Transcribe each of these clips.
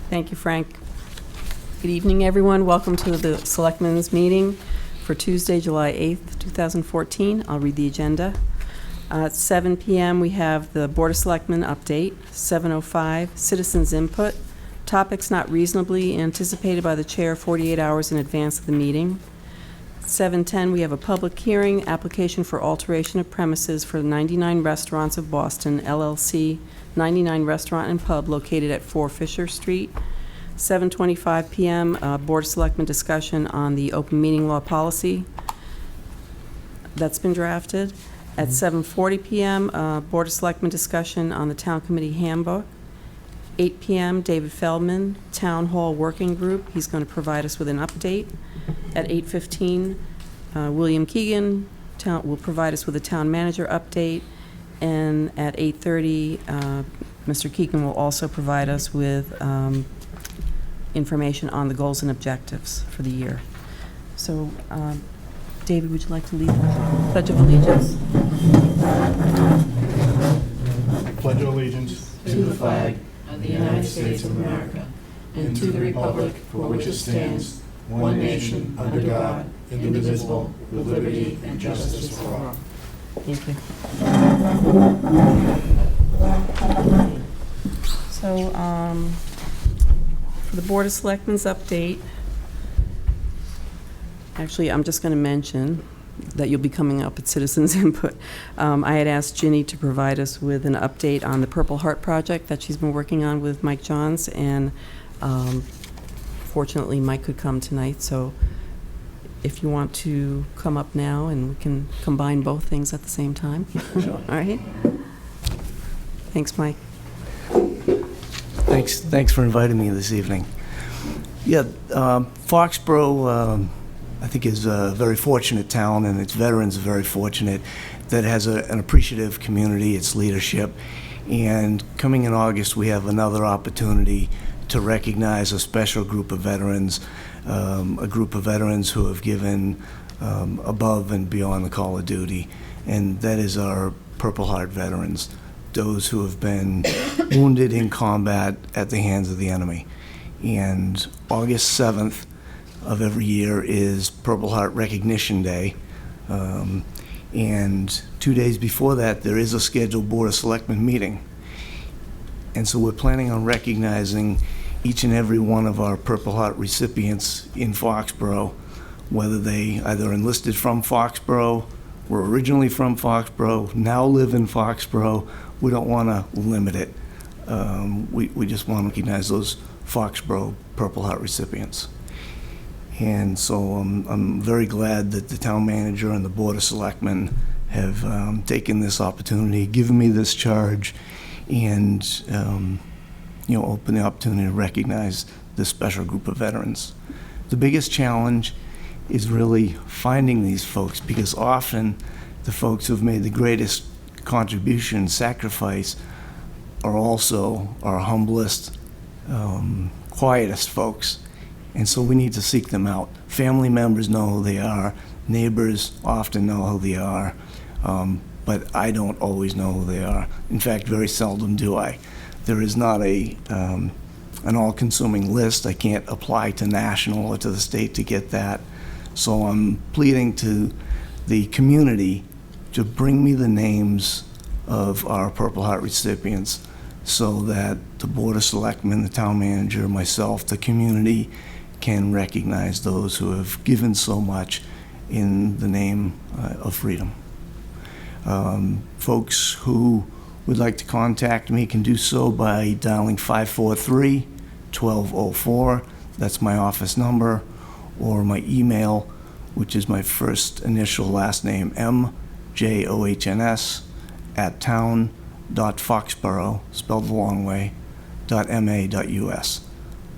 Thank you, Frank. Good evening, everyone. Welcome to the Selectmen's meeting for Tuesday, July 8th, 2014. I'll read the agenda. At 7 p.m., we have the Board of Selectmen update. 7:05, citizens input. Topics not reasonably anticipated by the chair 48 hours in advance of the meeting. 7:10, we have a public hearing, application for alteration of premises for 99 Restaurants of Boston, LLC, 99 Restaurant and Pub located at 4 Fisher Street. 7:25 p.m., Board of Selectmen discussion on the open meeting law policy. That's been drafted. At 7:40 p.m., Board of Selectmen discussion on the Town Committee handbook. 8 p.m., David Feldman, Town Hall Working Group. He's going to provide us with an update. At 8:15, William Keegan will provide us with a town manager update. And at 8:30, Mr. Keegan will also provide us with information on the goals and objectives for the year. So, David, would you like to lead the Pledge of Allegiance? Pledge of allegiance to the flag of the United States of America and to the republic for which it stands, one nation, under God, indivisible, with liberty and justice for all. Thank you. So, for the Board of Selectmen's update, actually, I'm just going to mention that you'll be coming up at Citizens Input. I had asked Ginny to provide us with an update on the Purple Heart project that she's been working on with Mike Johns, and fortunately, Mike could come tonight, so if you want to come up now and we can combine both things at the same time. Sure. All right? Thanks, Mike. Thanks for inviting me this evening. Yeah, Foxborough, I think, is a very fortunate town, and its veterans are very fortunate that it has an appreciative community, its leadership. And coming in August, we have another opportunity to recognize a special group of veterans, a group of veterans who have given above and beyond the call of duty, and that is our Purple Heart veterans, those who have been wounded in combat at the hands of the enemy. And August 7th of every year is Purple Heart Recognition Day, and 2 days before that there is a scheduled Board of Selectmen meeting. And so we're planning on recognizing each and every one of our Purple Heart recipients in Foxborough, whether they either enlisted from Foxborough, were originally from Foxborough, now live in Foxborough. We don't want to limit it. We just want to recognize those Foxborough Purple Heart recipients. And so I'm very glad that the town manager and the Board of Selectmen have taken this opportunity, given me this charge, and open the opportunity to recognize this special group of veterans. The biggest challenge is really finding these folks, because often the folks who've made the greatest contribution, sacrifice, are also our humblest, quietest folks. And so we need to seek them out. Family members know who they are. Neighbors often know who they are. But I don't always know who they are. In fact, very seldom do I. There is not an all-consuming list. I can't apply to national or to the state to get that. So I'm pleading to the community to bring me the names of our Purple Heart recipients so that the Board of Selectmen, the town manager, myself, the community can recognize those who have given so much in the name of freedom. Folks who would like to contact me can do so by dialing 543-1204. That's my office number, or my email, which is my first initial last name, MJOHNS, @town.foxborough, spelled the long way, .ma.us.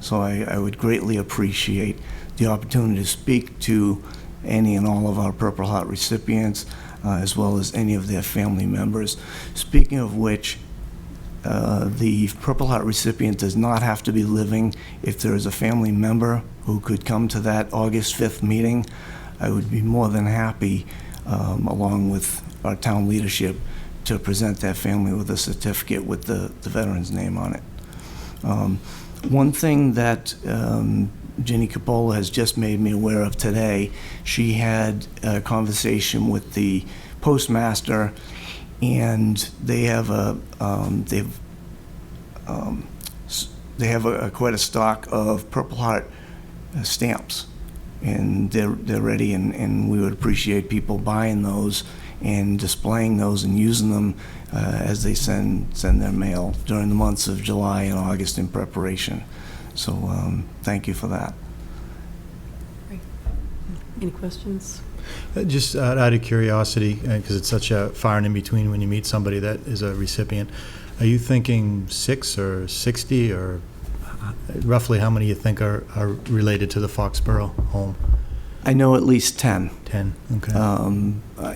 So I would greatly appreciate the opportunity to speak to any and all of our Purple Heart recipients, as well as any of their family members. Speaking of which, the Purple Heart recipient does not have to be living. If there is a family member who could come to that August 5th meeting, I would be more than happy, along with our town leadership, to present that family with a certificate with the veteran's name on it. One thing that Ginny Capola has just made me aware of today, she had a conversation with the postmaster, and they have quite a stock of Purple Heart stamps, and they're ready, and we would appreciate people buying those and displaying those and using them as they send their mail during the months of July and August in preparation. So thank you for that. Great. Any questions? Just out of curiosity, because it's such a far and in between when you meet somebody that is a recipient, are you thinking 6 or 60, or roughly how many you think are related to the Foxborough home? I know at least 10. 10, okay.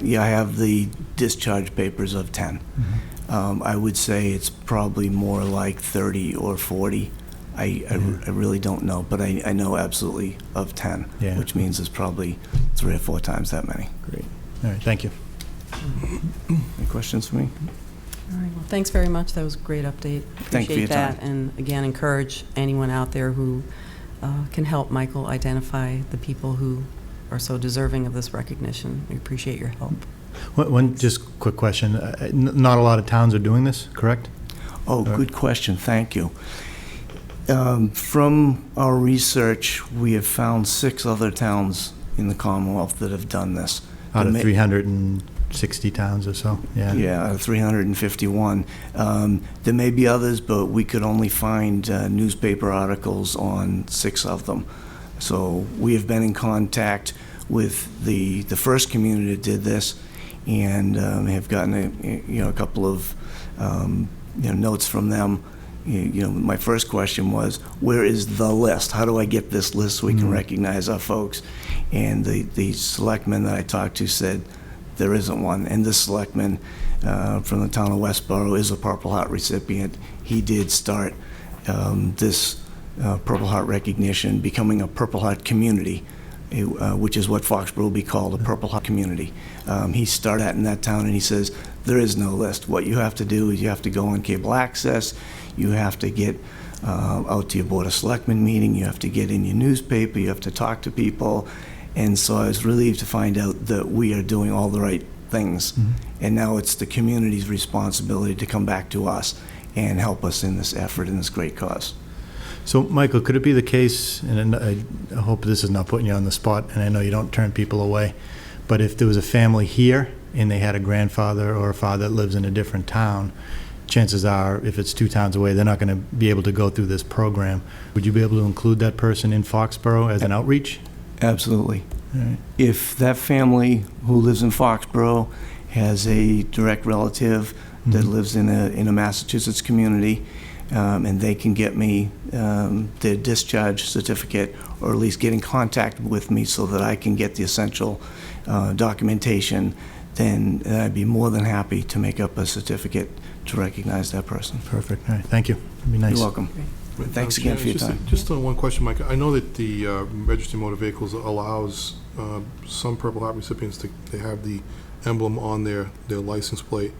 Yeah, I have the discharge papers of 10. Mm-hmm. I would say it's probably more like 30 or 40. I really don't know, but I know absolutely of 10, Yeah. which means it's probably 3 or 4 times that many. Great. All right, thank you. Any questions for me? All right, well, thanks very much. That was a great update. Thank you for your Appreciate that. time. And again, encourage anyone out there who can help Michael identify the people who are so deserving of this recognition. We appreciate your help. One just quick question. Not a lot of towns are doing this, correct? Oh, good question. Thank you. From our research, we have found 6 other towns in the Commonwealth that have done this. Out of 360 towns or so? Yeah. Yeah, out of 351. There may be others, but we could only find newspaper articles on 6 of them. So we have been in contact with the first community that did this, and have gotten a couple of notes from them. My first question was, where is the list? How do I get this list so we can recognize our folks? And the selectman that I talked to said there isn't one. And this selectman from the town of Westborough is a Purple Heart recipient. He did start this Purple Heart recognition, becoming a Purple Heart community, which is what Foxborough will be called, a Purple Heart community. He started out in that town, and he says, there is no list. What you have to do is you have to go on cable access, you have to get out to your Board of Selectmen meeting, you have to get in your newspaper, you have to talk to people. And so I was relieved to find out that we are doing all the right things. Mm-hmm. And now it's the community's responsibility to come back to us and help us in this effort, in this great cause. So, Michael, could it be the case, and I hope this is not putting you on the spot, and I know you don't turn people away, but if there was a family here and they had a grandfather or a father that lives in a different town, chances are, if it's 2 towns away, they're not going to be able to go through this program. Would you be able to include that person in Foxborough as an outreach? Absolutely. All right. If that family who lives in Foxborough has a direct relative that lives in a Massachusetts community, and they can get me their discharge certificate, or at least get in contact with me so that I can get the essential documentation, then I'd be more than happy to make up a certificate to recognize that person. Perfect. All right. Thank you. It'd be nice. You're welcome. Thanks again for your time. Just one question, Mike. I know that the Registry of Motor Vehicles allows some Purple Heart recipients to have the emblem on their license plate.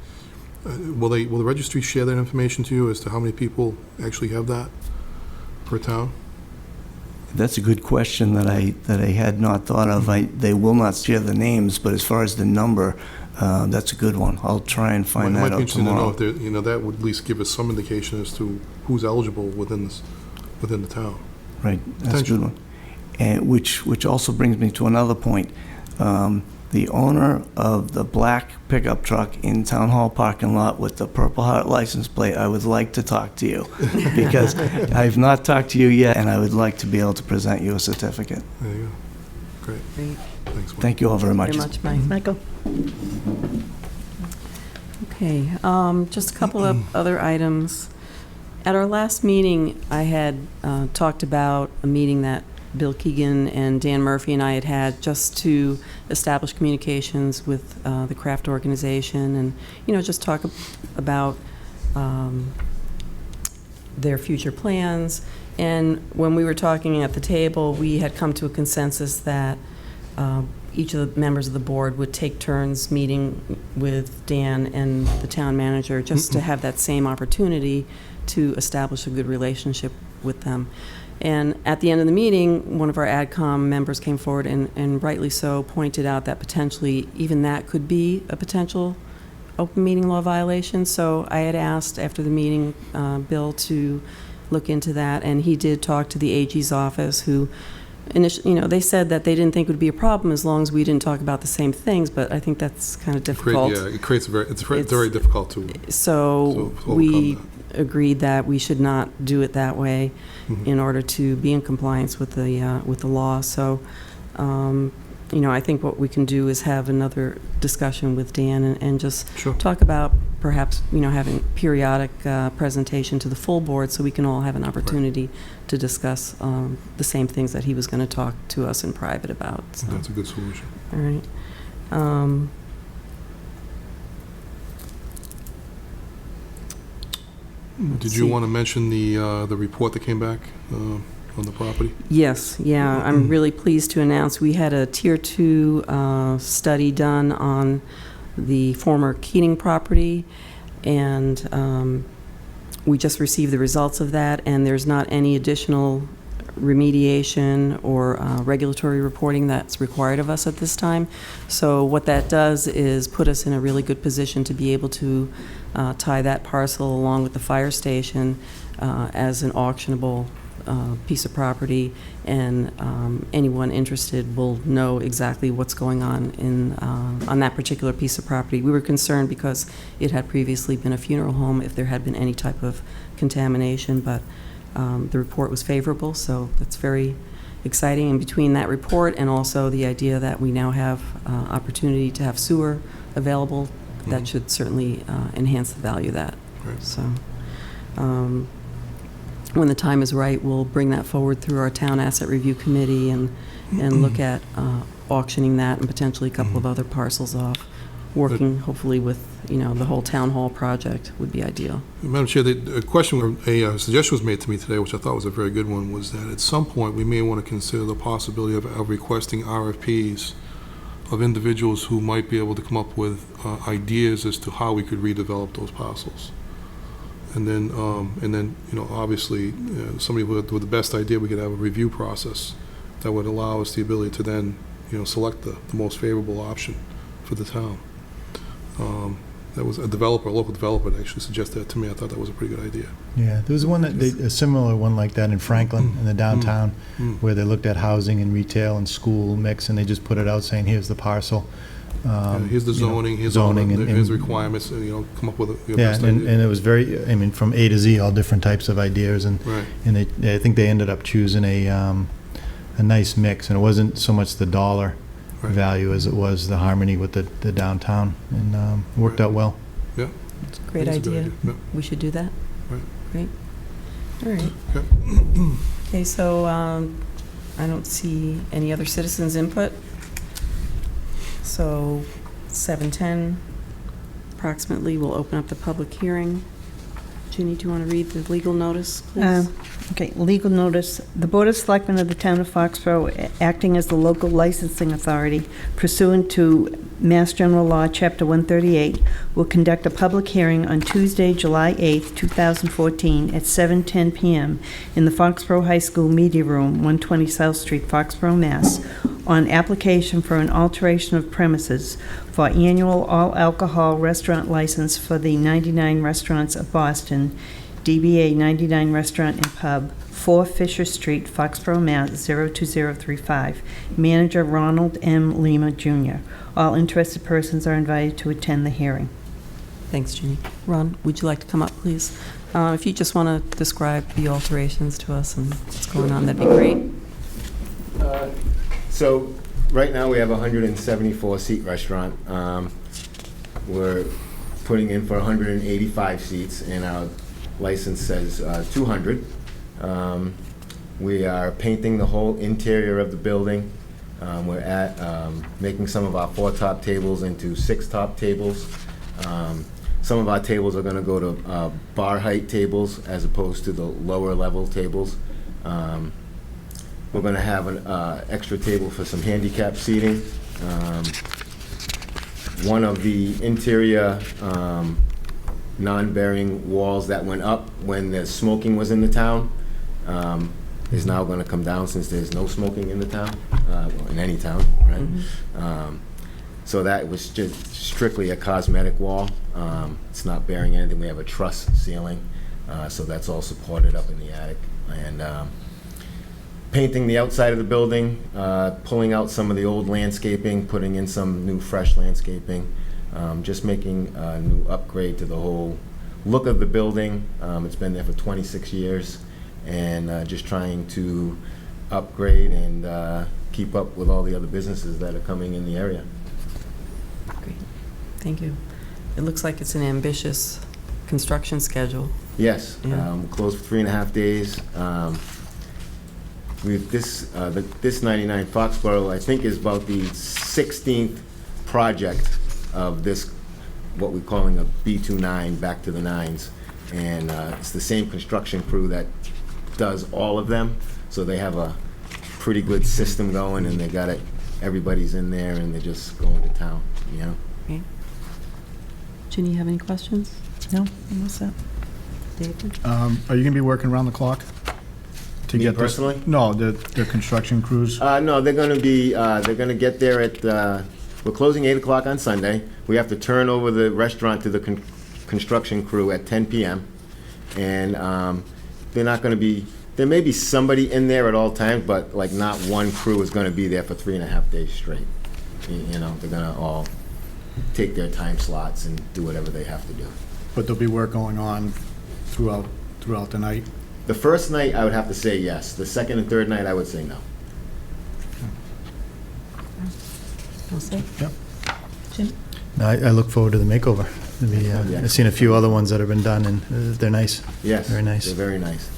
Will the registry share that information to you as to how many people actually have that per town? That's a good question that I had not thought of. They will not share the names, but as far as the number, that's a good one. I'll try and find that out tomorrow. Might be interesting to know if that would at least give us some indication as to who's eligible within the town. Right, that's a good one. And which also brings me to another point. The owner of the black pickup truck in Town Hall parking lot with the Purple Heart license plate, I would like to talk to you, because I've not talked to you yet, and I would like to be able to present you a certificate. There you go. Great. Thanks, Mike. Thank you all very much. Very much, Mike. Michael? Okay, just a couple of other items. At our last meeting, I had talked about a meeting that Bill Keegan and Dan Murphy and I had just to establish communications with the craft organization, and just talk about their future plans. And when we were talking at the table, we had come to a consensus that each of the members of the board would take turns meeting with Dan and the town manager, just to have that same opportunity to establish a good relationship with them. And at the end of the meeting, one of our AdCom members came forward and rightly so pointed out that potentially even that could be a potential open meeting law violation. So I had asked after the meeting, Bill to look into that, and he did talk to the AG's office, who initially, they said that they didn't think it would be a problem as long as we didn't talk about the same things, but I think that's kind of difficult. It creates it's very difficult to So we agreed that we should not do it that way in order to be in compliance with the law. So, I think what we can do is have another discussion with Dan and just talk about perhaps, having periodic presentation to the full board so we can all have an opportunity to discuss the same things that he was going to talk to us in private about. So. That's a good solution. All right. Did you want to mention the report that came back on the property? Yes, yeah. I'm really pleased to announce we had a Tier 2 study done on the former Keating property, and we just received the results of that, and there's not any additional remediation or regulatory reporting that's required of us at this time. So what that does is put us in a really good position to be able to tie that parcel along with the fire station as an auctionable piece of property, and anyone interested will know exactly what's going on that particular piece of property. We were concerned because it had previously been a funeral home if there had been any type of contamination, but the report was favorable, so that's very exciting. And between that report and also the idea that we now have opportunity to have sewer available, that should certainly enhance the value of that. Right. So when the time is right, we'll bring that forward through our Town Asset Review Committee and look at auctioning that and potentially a couple of other parcels off. Working hopefully with, the whole town hall project would be ideal. Madam Chair, a suggestion was made to me today, which I thought was a very good one, was that at some point we may want to consider the possibility of requesting RFPs of individuals who might be able to come up with ideas as to how we could redevelop those parcels. And then, obviously, somebody with the best idea, we could have a review process that would allow us the ability to then, select the most favorable option for the town. That was a local developer that actually suggested that to me. I thought that was a pretty good idea. Yeah, there was one a similar one like that in Franklin, in the downtown, where they looked at housing and retail and school mix, and they just put it out saying, here's the parcel. Here's the zoning, here's the requirements, come up with your best idea. And it was from A to Z, all different types of ideas, and I think they ended up choosing a nice mix, and it wasn't so much the dollar value as it was the harmony with the downtown, and worked out well. Yeah. It's a great idea. Yeah. We should do that. Right. Great. All right. Okay. Okay, so I don't see any other citizens' input. So 7:10 approximately, we'll open up the public hearing. Ginny, do you want to read the legal notice, please? Okay, legal notice. The Board of Selectmen of the Town of Foxborough, acting as the local licensing authority pursuant to Mass General Law, Chapter 138, will conduct a public hearing on Tuesday, July 8th, 2014, at 7:10 p.m. in the Foxborough High School Media Room, 120 South Street, Foxborough, Mass., on application for an alteration of premises for annual all-alcohol restaurant license for the 99 Restaurants of Boston, DBA 99 Restaurant and Pub, 4 Fisher Street, Foxborough, Mass. 02035. Manager Ronald M. Lima, Jr. All interested persons are invited to attend the hearing. Thanks, Ginny. Ron, would you like to come up, please? If you just want to describe the alterations to us and what's going on, that'd be great. So right now we have a 174-seat restaurant. We're putting in for 185 seats, and our license says 200. We are painting the whole interior of the building. We're making some of our 4 top tables into 6 top tables. Some of our tables are going to go to bar height tables as opposed to the lower level tables. We're going to have an extra table for some handicap seating. One of the interior non-bearing walls that went up when the smoking was in the town is now going to come down since there's no smoking in the town, well, in any town, right? So that was just strictly a cosmetic wall. It's not bearing anything. We have a truss ceiling, so that's all supported up in the attic. And painting the outside of the building, pulling out some of the old landscaping, putting in some new fresh landscaping, just making a new upgrade to the whole look of the building. It's been there for 26 years, and just trying to upgrade and keep up with all the other businesses that are coming in the area. Great. Thank you. It looks like it's an ambitious construction schedule. Yes, Yeah. closed for 3.5 days. This 99 Foxborough, I think, is about the 16th project of this, what we're calling a B29, back to the nines. And it's the same construction crew that does all of them, so they have a pretty good system going, and they got it, everybody's in there, and they're just going to town, you know? Okay. Ginny, you have any questions? No, I'm all set. David? Are you going to be working around the clock? To Me get this- personally? No, the construction crews. No, they're gonna get there at, we're closing 8 o'clock on Sunday. We have to turn over the restaurant to the construction crew at 10 p.m. And they're not gonna be, there may be somebody in there at all times, but like not one crew is gonna be there for 3.5 days straight. You know, they're gonna all take their time slots and do whatever they have to do. But there'll be work going on throughout the night. The first night, I would have to say yes. The second and third night, I would say no. All set? Yep. Jim? No, I look forward to the makeover. Yeah. I've seen a few other ones that have been done, and they're nice. Yes. Very nice. They're very nice.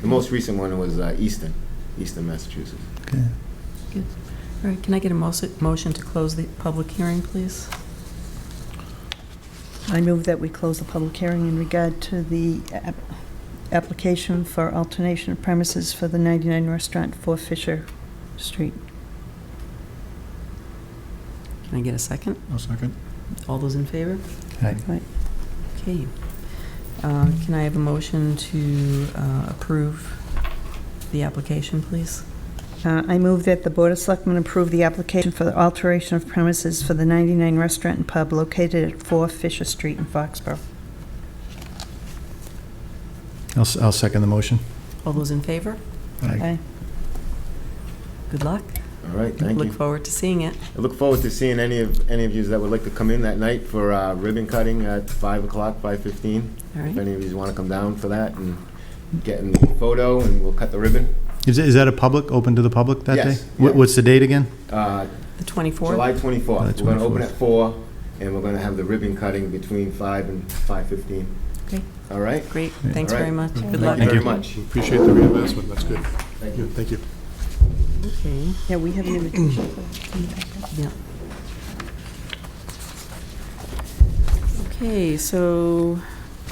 The most recent one was Easton, Massachusetts. Okay. Good. All right, can I get a motion to close the public hearing, please? I move that we close the public hearing in regard to the application for alternation of premises for the 99 Restaurant, 4 Fisher Street. Can I get a second? No second. All those in favor? Right. Right. Okay. Can I have a motion to approve the application, please? I move that the Board of Selectmen approve the application for the alteration of premises for the 99 Restaurant and Pub located at 4 Fisher Street in Foxborough. I'll second the motion. All those in favor? Aye. Good luck. All right, thank you. Look forward to seeing it. I look forward to seeing any of you that would like to come in that night for ribbon cutting at 5 o'clock, 5:15. All If right. any of you want to come down for that and get in the photo, and we'll cut the ribbon. Is that a public, open to the public that day? Yes, yeah. What's the date again? Uh, The 24th? July 24th. July We're going to open 24th. at 4, and we're going to have the ribbon cutting between 5 and 5:15. Okay, All right? great. Great. Thanks All right. very much. Good Thank luck. you very you. much. Appreciate the reinvestment, that's good. Thank Yeah, you. thank you. Okay, Yeah, we have an invitation for yeah. Okay, so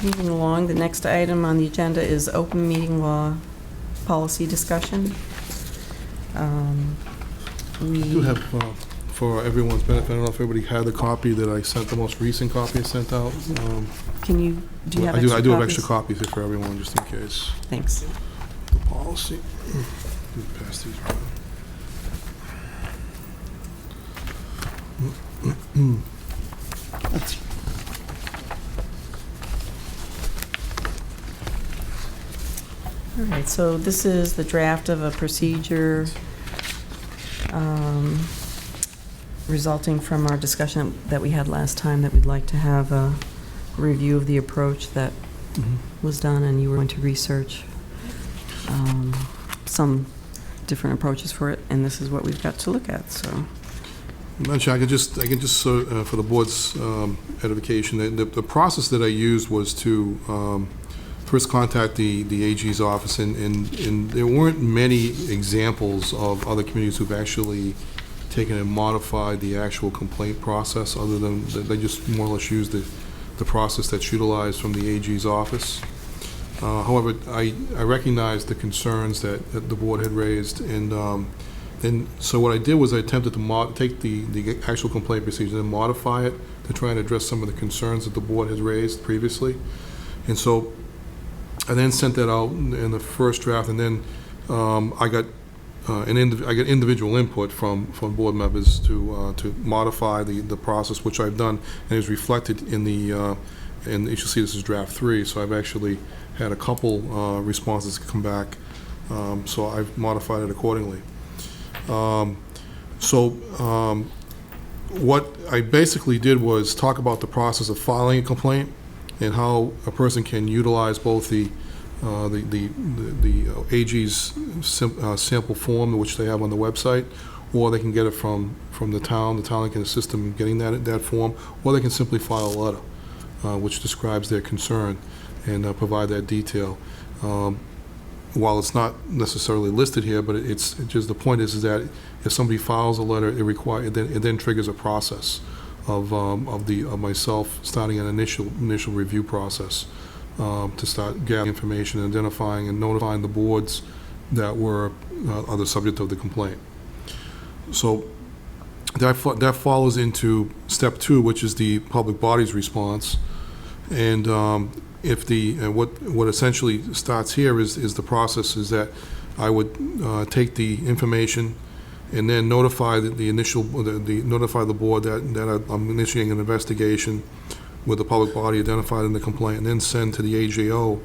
moving along, the next item on the agenda is open meeting law policy discussion. I do have, for everyone's benefit, I don't know if everybody had the copy that I sent, the most recent copy I sent out. Can you, do you have I extra do have copies? extra copies here for everyone, just in case. Thanks. The policy. Let me pass these around. All right, so this is the draft of a procedure resulting from our discussion that we had last time, that we'd like to have a review of the approach that was done, and you were going to research some different approaches for it, and this is what we've got to look at, so. Actually, I can just for the board's edification, the process that I used was to first contact the AG's office, and there weren't many examples of other communities who've actually taken and modified the actual complaint process, other than they just more or less used the process that's utilized from the AG's office. However, I recognize the concerns that the board had raised, and And so what I did was I attempted to take the actual complaint procedure and modify it to try and address some of the concerns that the board has raised previously. And so I then sent that out in the first draft, and then I got individual input from board members to modify the process, which I've done, and is reflected in the and you should see this is draft 3. So I've actually had a couple responses come back, so I've modified it accordingly. What I basically did was talk about the process of filing a complaint and how a person can utilize both the AG's sample form, which they have on the website, or they can get it from the town. The town can assist them in getting that form, or they can simply file a letter, which describes their concern and provide that detail. While it's not necessarily listed here, but it's just the point is that if somebody files a letter, it then triggers a process of myself starting an initial review process to start gathering information, identifying and notifying the boards that are the subject of the complaint. So that follows into step 2, which is the public body's response, and what essentially starts here is the process is that I would take the information and then notify notify the board that I'm initiating an investigation with the public body identified in the complaint, and then send to the AGO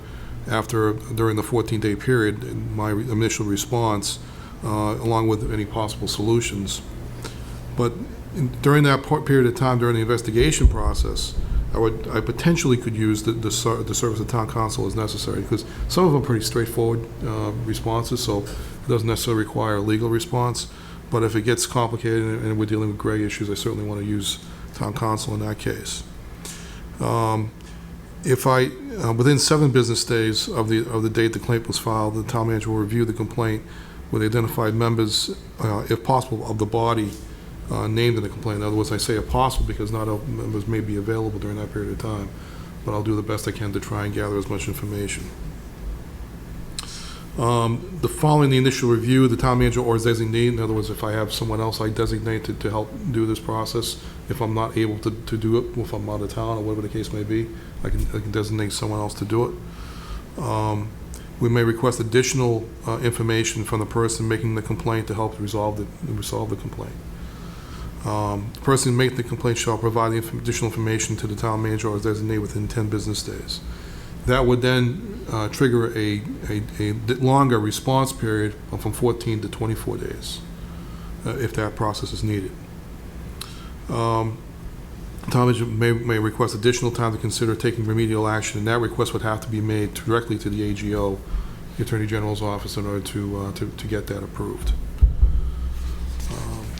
during the 14-day period my initial response, along with any possible solutions. But during that period of time, during the investigation process, I potentially could use the service of town council as necessary, because some of them are pretty straightforward responses, so it doesn't necessarily require a legal response. But if it gets complicated and we're dealing with gray issues, I certainly want to use town council in that case. If within 7 business days of the date the complaint was filed, the town manager will review the complaint with identified members, if possible, of the body named in the complaint. In other words, I say if possible because not all members may be available during that period of time, but I'll do the best I can to try and gather as much information. Following the initial review, the town manager or his designee, in other words, if I have someone else I designate to help do this process, if I'm not able to do it, if I'm out of town or whatever the case may be, I can designate someone else to do it. We may request additional information from the person making the complaint to help resolve the complaint. The person making the complaint shall provide the additional information to the town manager or his designee within 10 business days. That would then trigger a longer response period from 14 to 24 days, if that process is needed. Town manager may request additional time to consider taking remedial action, and that request would have to be made directly to the AGO, the Attorney General's office, in order to get that approved.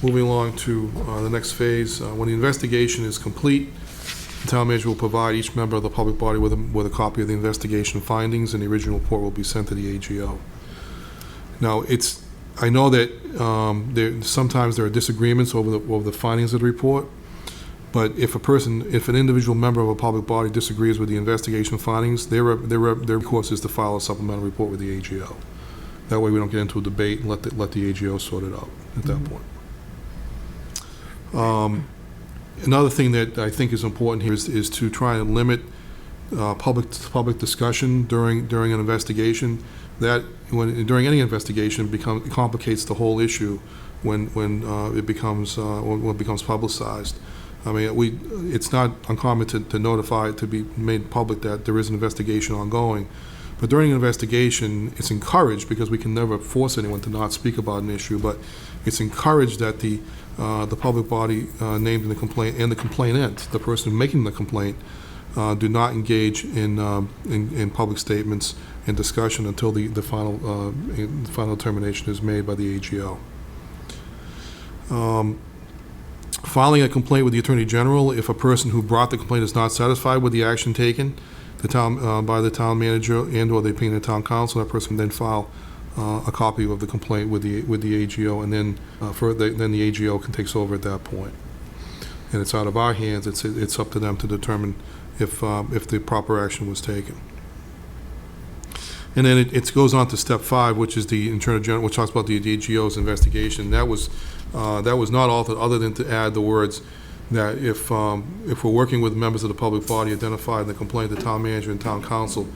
Moving along to the next phase, when the investigation is complete, the town manager will provide each member of the public body with a copy of the investigation findings, and the original report will be sent to the AGO. Now, I know that sometimes there are disagreements over the findings of the report, but if an individual member of a public body disagrees with the investigation findings, their recourse is to file a supplemental report with the AGO. That way we don't get into a debate and let the AGO sort it out at that point. Another thing that I think is important here is to try and limit public discussion during an investigation. That during any investigation complicates the whole issue when it becomes publicized. I mean, it's not uncommon to notify, to be made public that there is an investigation ongoing. But during an investigation, it's encouraged, because we can never force anyone to not speak about an issue, but it's encouraged that the public body named in the complaint and the complainant, the person making the complaint, do not engage in public statements and discussion until the final determination is made by the AGO. Filing a complaint with the Attorney General, if a person who brought the complaint is not satisfied with the action taken by the town manager and/or the opinion of the town council, that person can then file a copy of the complaint with the AGO, and then the AGO takes over at that point. And it's out of our hands. It's up to them to determine if the proper action was taken. And then it goes on to step 5, which is the Attorney General, which talks about the AGO's investigation. That was not altered, other than to add the words that if we're working with members of the public body identified in the complaint, the town manager and town council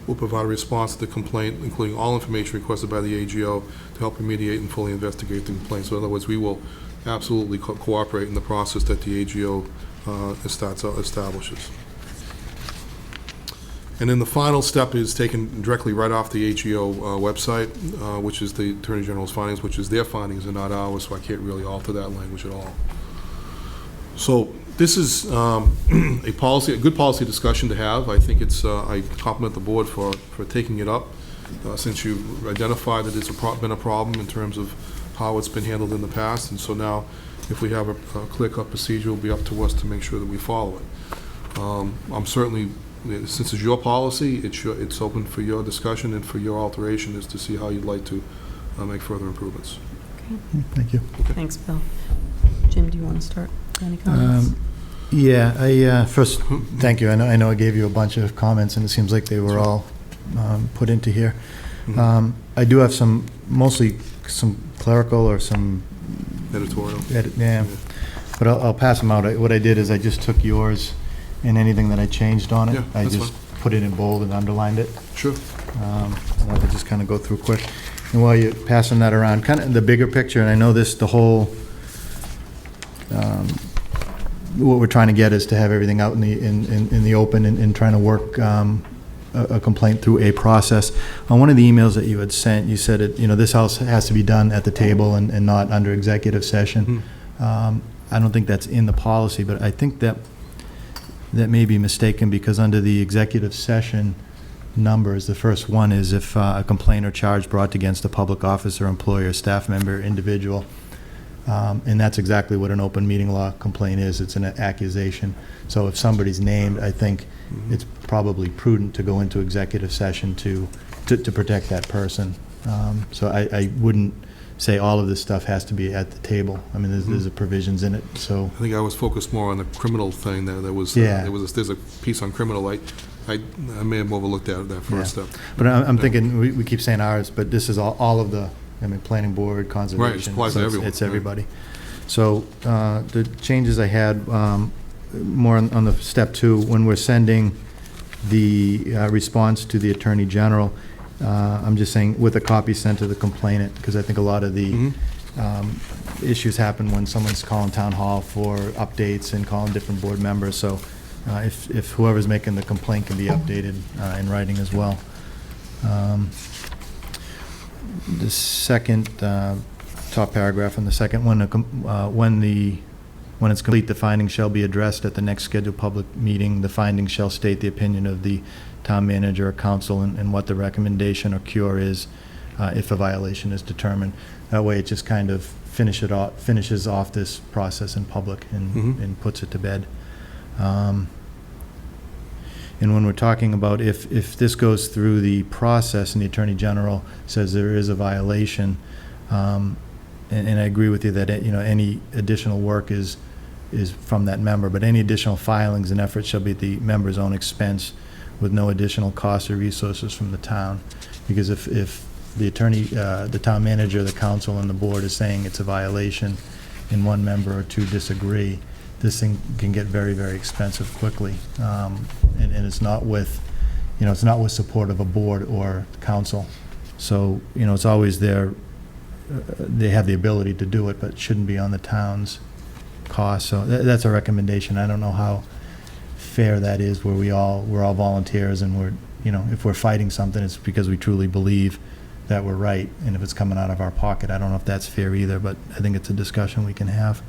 will provide a response to the complaint, including all information requested by the AGO to help remediate and fully investigate the complaint. So in other words, we will absolutely cooperate in the process that the AGO establishes. And then the final step is taken directly right off the AGO website, which is the Attorney General's findings, which is their findings and not ours, so I can't really alter that language at all. So this is a good policy discussion to have. I think it's, I compliment the board for taking it up, since you've identified that it's been a problem in terms of how it's been handled in the past. And so now, if we have a clear-cut procedure, it'll be up to us to make sure that we follow it. I'm certainly, since it's your policy, it's open for your discussion and for your alteration as to see how you'd like to make further improvements. Thank you. Thanks, Bill. Jim, do you want to start? Any comments? Yeah, first, thank you. I know I gave you a bunch of comments, and it seems like they were all put into here. Mhm. I do have mostly some clerical or some Editorial. yeah, but I'll pass them out. What I did is I just took yours and anything that I changed on it, Yeah, I that's just put it in bold and underlined it. Sure. And I could just kind of go through quick. And while you're passing that around, kind of the bigger picture, and I know the whole, what we're trying to get is to have everything out in the open and trying to work a complaint through a process. On one of the emails that you had sent, you said this house has to be done at the table and not under executive session. Mm-hmm. I don't think that's in the policy, but I think that may be mistaken, because under the executive session numbers, the first one is if a complaint or charge brought against a public officer, employer, staff member, individual. And that's exactly what an open meeting law complaint is. It's an accusation. So if somebody's named, I think it's probably prudent to go into executive session to protect that person. So I wouldn't say all of this stuff has to be at the table. I mean, there's provisions in it. So I think I was focused more on the criminal thing. There was Yeah. There's a piece on criminal. I may have overlooked that first step. But I'm thinking, we keep saying ours, but this is all of the, planning board, conservation. Right, it applies to so everyone. It's everybody. So the changes I had, more on the step 2, when we're sending the response to the Attorney General, I'm just saying with a copy sent to the complainant, because I think a lot of the issues happen when someone's calling town hall for updates and calling different board members. So if whoever's making the complaint can be updated in writing as well. The second top paragraph in the second one, when it's complete, the findings shall be addressed at the next scheduled public meeting. The findings shall state the opinion of the town manager or council and what the recommendation or cure is if a violation is determined. That way it just kind of finishes off this process in public and puts it to bed. And when we're talking about if this goes through the process and the Attorney General says there is a violation, and I agree with you that any additional work is from that member, but any additional filings and efforts shall be at the member's own expense with no additional costs or resources from the town. Because if the attorney, the town manager, the council, and the board is saying it's a violation and one member or two disagree, this thing can get very, very expensive quickly. And it's not with, it's not with support of a board or council. So, it's always there. They have the ability to do it, but it shouldn't be on the town's cost. So that's a recommendation. I don't know how fair that is, where we're all volunteers, and we're, if we're fighting something, it's because we truly believe that we're right. And if it's coming out of our pocket, I don't know if that's fair either, but I think it's a discussion we can have.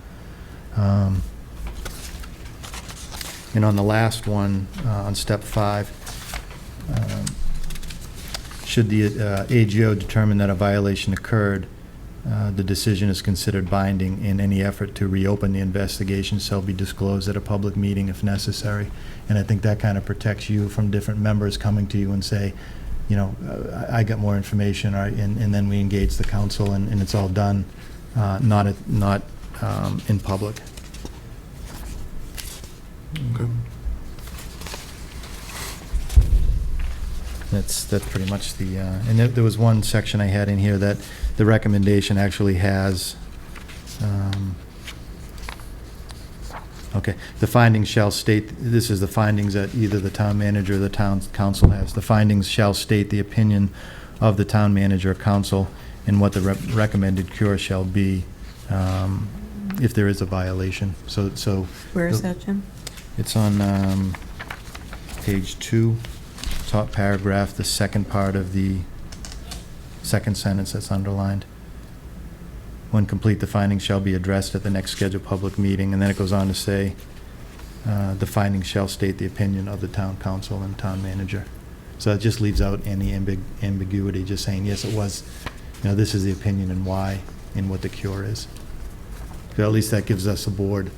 And on the last one, on step 5, should the AGO determine that a violation occurred, the decision is considered binding, and any effort to reopen the investigation shall be disclosed at a public meeting if necessary. And I think that kind of protects you from different members coming to you and say, I got more information, and then we engage the council, and it's all done, not in public. Okay. That's pretty much the, and there was one section I had in here that the recommendation actually has, okay, the findings shall state, this is the findings that either the town manager or the town council has. The findings shall state the opinion of the town manager or council and what the recommended cure shall be if there is a violation. So Where is that, Jim? it's on page 2, top paragraph, the second part of the second sentence that's underlined. When complete, the findings shall be addressed at the next scheduled public meeting. And then it goes on to say, the findings shall state the opinion of the town council and town manager. So that just leaves out any ambiguity, just saying, yes, it was, this is the opinion and why, and what the cure is. So at least that gives us a board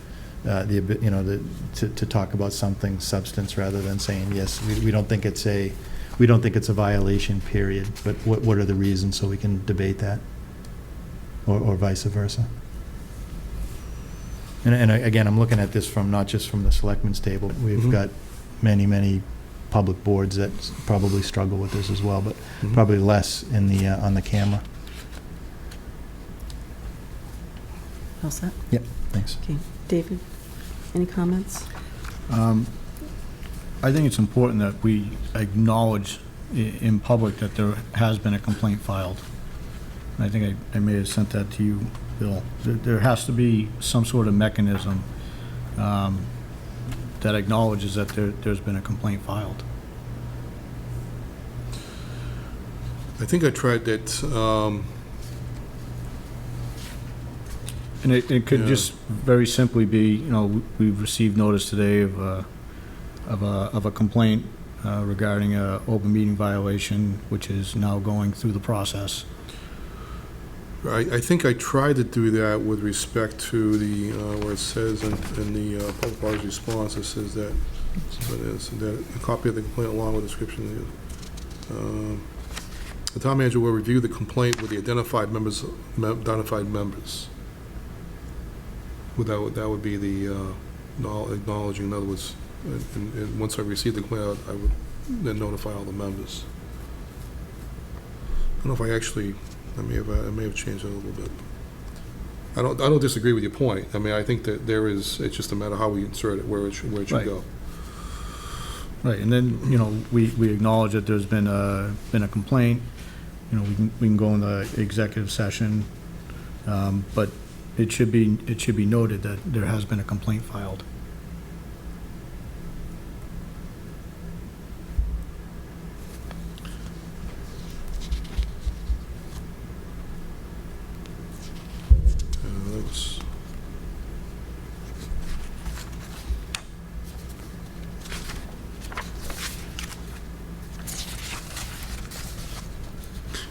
to talk about something substance rather than saying, yes, we don't think it's a violation, period, but what are the reasons, so we can debate that, or vice versa. And again, I'm looking at this from, not just from the selectmen's table. We've got many public boards that probably struggle with this as well, but probably less in the on the camera. All set? Yep, thanks. Okay. David, any comments? I think it's important that we acknowledge in public that there has been a complaint filed. I think I may have sent that to you, Bill. There has to be some sort of mechanism that acknowledges that there's been a complaint filed. I think I tried that, And it could Yeah. just very simply be, we've received notice today of a complaint regarding a open meeting violation, which is now going through the process. I think I tried to do that with respect to the, where it says in the public bodies response, it says that, that a copy of the complaint along with description. The town manager will review the complaint with the identified members. That would be the acknowledging, in other words, and once I receive the complaint, I would then notify all the members. I don't know if I actually, I may have changed it a little bit. I don't disagree with your point. I mean, I think that it's just a matter of how we insert it, where it should Right. go. Right, and then, we acknowledge that there's been a complaint. We can go in the executive session, but it should be noted that there has been a complaint filed.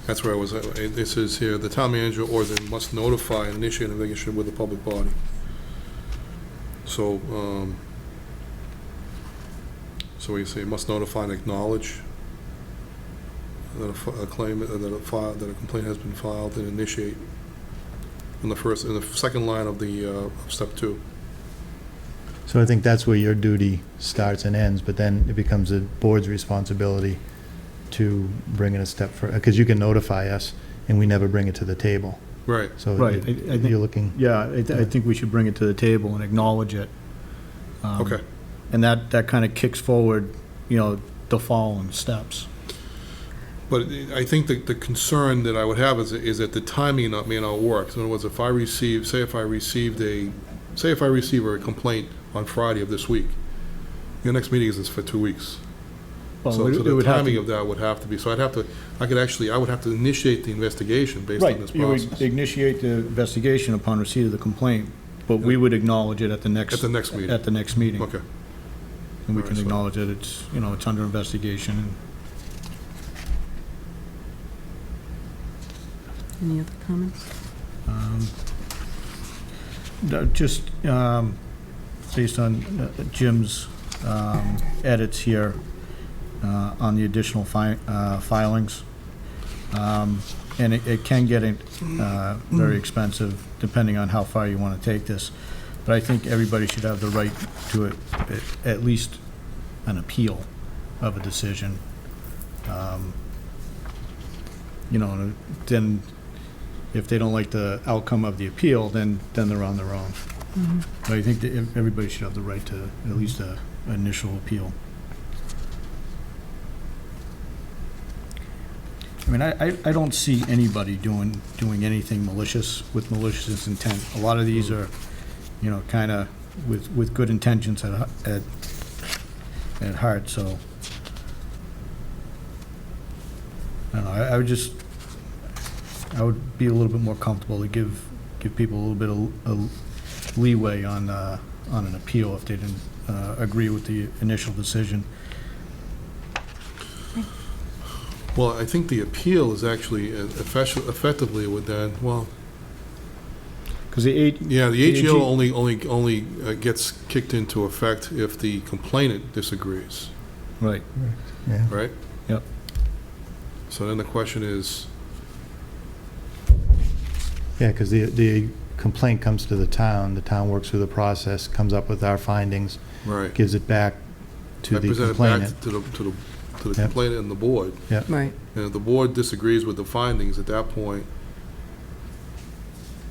That's where I was. It says here, the town manager or they must notify and initiate an investigation with the public body. So, so we say must notify and acknowledge that a claim, that a complaint has been filed, and initiate in the second line of the step 2. So I think that's where your duty starts and ends, but then it becomes the board's responsibility to bring it a step further, because you can notify us and we never bring it to the table. Right. So Right, I think- you're looking. Yeah, I think we should bring it to the table and acknowledge it. Okay. And that kind of kicks forward, the following steps. But I think the concern that I would have is that the timing may not work. So in other words, if I receive a complaint on Friday of this week, your next meeting is for 2 weeks. Well, So it the would have timing to- of that would have to be, so I would have to initiate the investigation based on this Right, you would process. initiate the investigation upon receipt of the complaint, but we would acknowledge it at the next. At the next meeting. At the next meeting. Okay. And we All right, can so- acknowledge that it's, it's under investigation. Any other comments? Just based on Jim's edits here on the additional filings. And it can get very expensive depending on how far you want to take this. But I think everybody should have the right to at least an appeal of a decision. You know, and then if they don't like the outcome of the appeal, then they're on their own. But I think that everybody should have the right to at least an initial appeal. I mean, I don't see anybody doing anything malicious with malicious intent. A lot of these are, you know, kind of with good intentions at heart, so. I don't know, I would be a little bit more comfortable to give people a little bit of leeway on an appeal if they didn't agree with the initial decision. Well, I think the appeal is actually effectively with that, well, Because the yeah, the AGO only gets kicked into effect if the complainant disagrees, Right. Yeah. right? Yep. So then the question is, Yeah, because the complaint comes to the town works through the process, comes up with our findings, right, gives it back to I the present it back complainant. to the Yep. complainant and the board. Right. And if the board disagrees with the findings, at that point,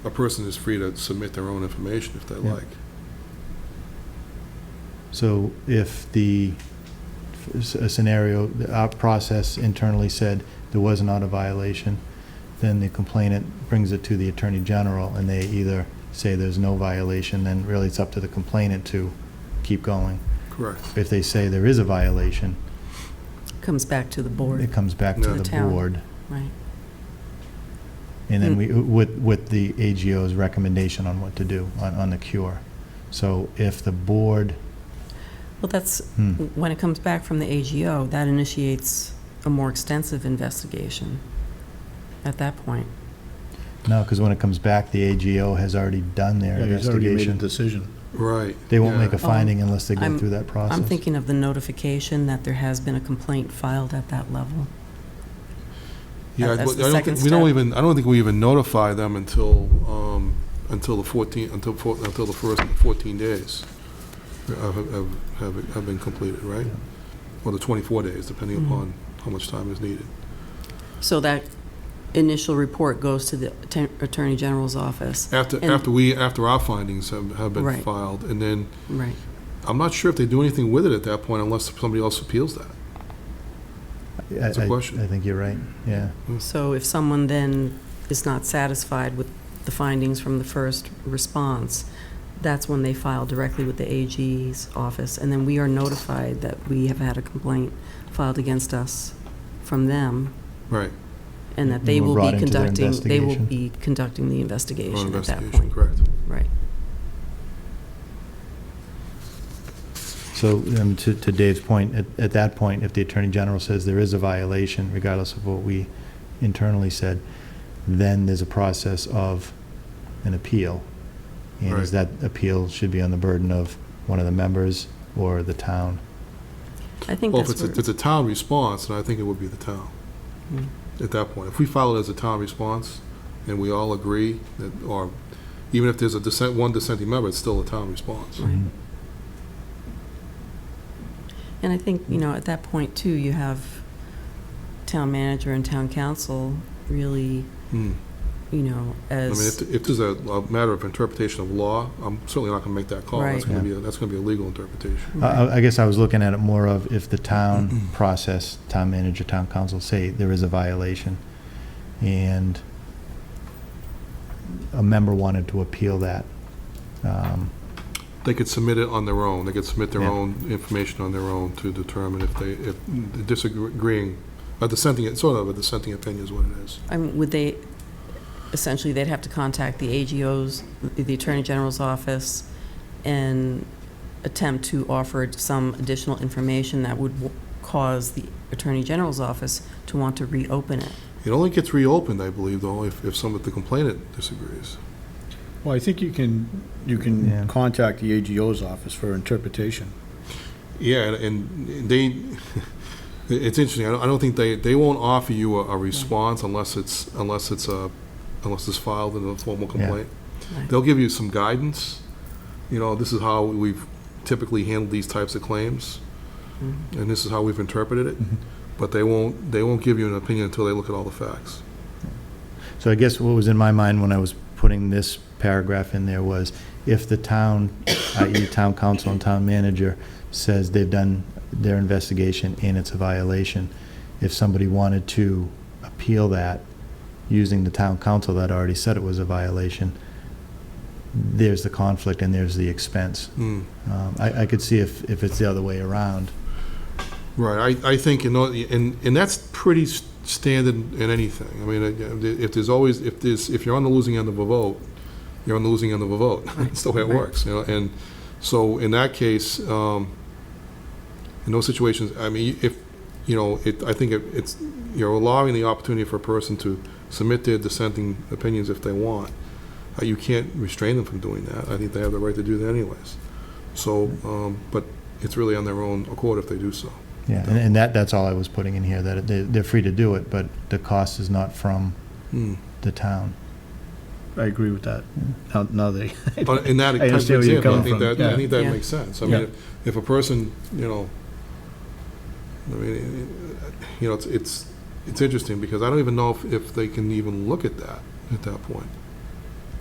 a person is free to submit their own information if they Yeah. like. So if a scenario, our process internally said there was not a violation, then the complainant brings it to the Attorney General, and they either say there's no violation, then really it's up to the complainant to keep going. Correct. If they say there is a violation, Comes back to the board. it comes back to Yeah. the The town. board. Right. And then with the AGO's recommendation on what to do on the cure. So if the board, Well, that's, when it comes back from the AGO, that initiates a more extensive investigation at that point. no, because when it comes back, the AGO has already done their Yeah, he's already made a investigation. decision. Right. They won't yeah. make a finding unless they go I'm- through that process. I'm thinking of the notification that there has been a complaint filed at that level. Yeah, That's the I don't second think, we don't step. even, I don't think we even notify them until the 14, until the first 14 days have been completed, right? Or the 24 days, depending Mhm. upon how much time is needed. So that initial report goes to the Attorney General's office. After And- after our findings have been Right. filed, and then Right. I'm not sure if they do anything with it at that point unless somebody else appeals that. That's a question. I think you're right, yeah. So if someone then is not satisfied with the findings from the first response, that's when they file directly with the AG's office, and then we are notified that we have had a complaint filed against us from them, Right. and that And they we're will brought be into their conducting the Or investigation at that investigation, point. correct. Right. So to Dave's point, at that point, if the Attorney General says there is a violation, regardless of what we internally said, then there's a process of an appeal. And is that appeal should be on the burden of one of the members or the town? I think Well, if that's it's a town response, then I think it would be the town at that point. If we file it as a town response and we all agree that, or even if there's one dissenting member, it's still a town response. Right. And I think, at that point, too, you have town manager and town council really, Hmm. I mean, as, if there's a matter of interpretation of law, I'm certainly not going to make that call. That's Right. going to be a legal interpretation. I guess I was looking at it more of if the town process, town manager, town council say there is a violation, and a member wanted to appeal that. They could submit it on their own. They could submit their Yeah. own information on their own to determine if disagreeing, sort of a dissenting opinion is what it is. would they, essentially, they'd have to contact the AGO's, the Attorney General's office, and attempt to offer some additional information that would cause the Attorney General's office to want to reopen it. It only gets reopened, I believe, though, if the complainant disagrees. Well, I think you can Yeah. contact the AGO's office for interpretation. Yeah, and they, it's interesting. I don't think they won't offer you a response unless it's filed in a formal complaint. Right. They'll give you some guidance. This is how we've typically handled these types of claims, Mhm. and this is how we've interpreted it. but they won't give you an opinion until they look at all the facts. So I guess what was in my mind when I was putting this paragraph in there was, if the town, i.e. town council and town manager, says they've done their investigation and it's a violation, if somebody wanted to appeal that using the town council that already said it was a violation, there's the conflict and there's the expense. I could see if it's the other way around. Right, I think, and that's pretty standard in anything. I mean, if you're on the losing end of a vote, you're on the losing end of a vote. That's the way it works, and so in that case, in those situations, I mean, I think it's, you're allowing the opportunity for a person to submit their dissenting opinions if they want. You can't restrain them from doing that. I think they have the right to do that anyways. So, but it's really on their own accord if they do so. Yeah, and that's all I was putting in here, that they're free to do it, but the cost is not from the town. I agree with that. Now they. In that I understand where you're example, coming from. I think that Yeah. makes sense. I Yeah. mean, if a person, it's interesting because I don't even know if they can even look at that at that point,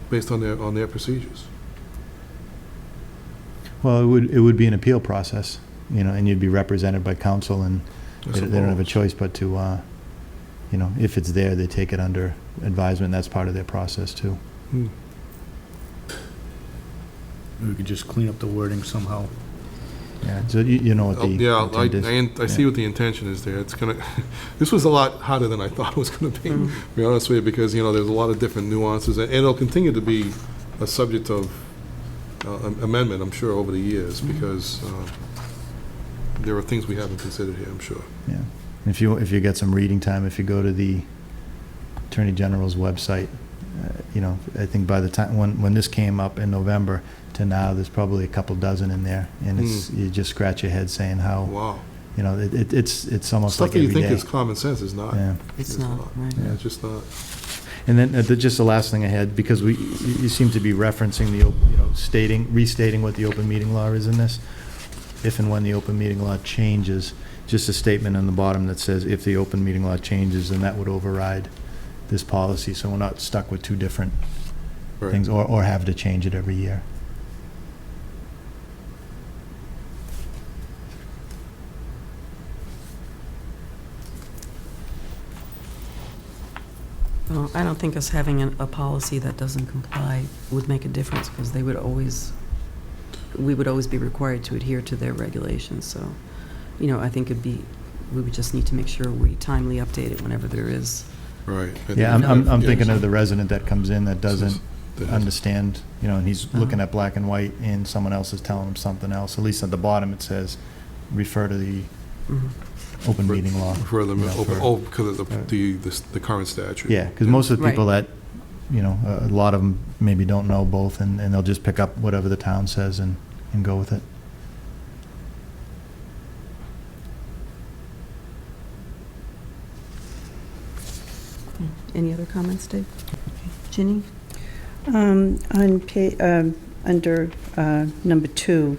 based on their procedures. Well, it would be an appeal process, and you'd be represented by counsel, and they don't have a choice but to, if it's there, they take it under advisement. That's part of their process too. We could just clean up the wording somehow. Yeah, so you know what the intent is. I see what the intention is there. It's gonna. This was a lot harder than I thought it was going to be. To be honest with you, because there's a lot of different nuances, and it'll continue to be a subject of amendment, I'm sure, over the years, because there are things we haven't considered here, I'm sure. Yeah, if you get some reading time, if you go to the Attorney General's website, I think by the time when this came up in November to now, there's probably a couple dozen in there, and you just scratch your head saying how. Wow. It's almost Stuff like that you every think day. is common sense is not. Yeah. It's not, right. Yeah, it's just not. And then just the last thing I had, because you seem to be referencing restating what the open meeting law is in this. If and when the open meeting law changes, just a statement on the bottom that says if the open meeting law changes, then that would override this policy, so we're not stuck with two different things, or have to change it every year. Well, I don't think us having a policy that doesn't comply would make a difference, because we would always be required to adhere to their regulations. So, I think we would just need to make sure we timely update it whenever there is. Right. Yeah, I'm thinking of the resident that comes in that doesn't understand, and he's looking at black and white, and someone else is telling him something else. At least at the bottom it says, refer to the open meeting law. For them, because of the current statute. Yeah, because most of the people that, a lot of them maybe don't know both, and they'll just pick up whatever the town says and go with it. Any other comments, Dave? Ginny? Under number 2,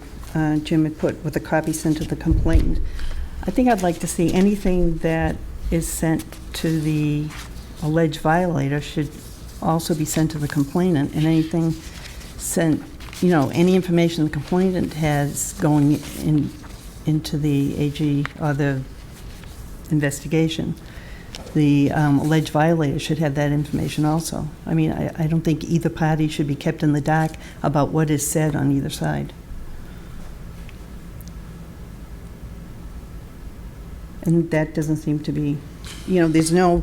Jim had put with a copy sent to the complainant. I think I'd like to see anything that is sent to the alleged violator should also be sent to the complainant, and anything sent, any information the complainant has going into the AG or the investigation, the alleged violator should have that information also. I mean, I don't think either party should be kept in the dark about what is said on either side. And that doesn't seem to be, there's no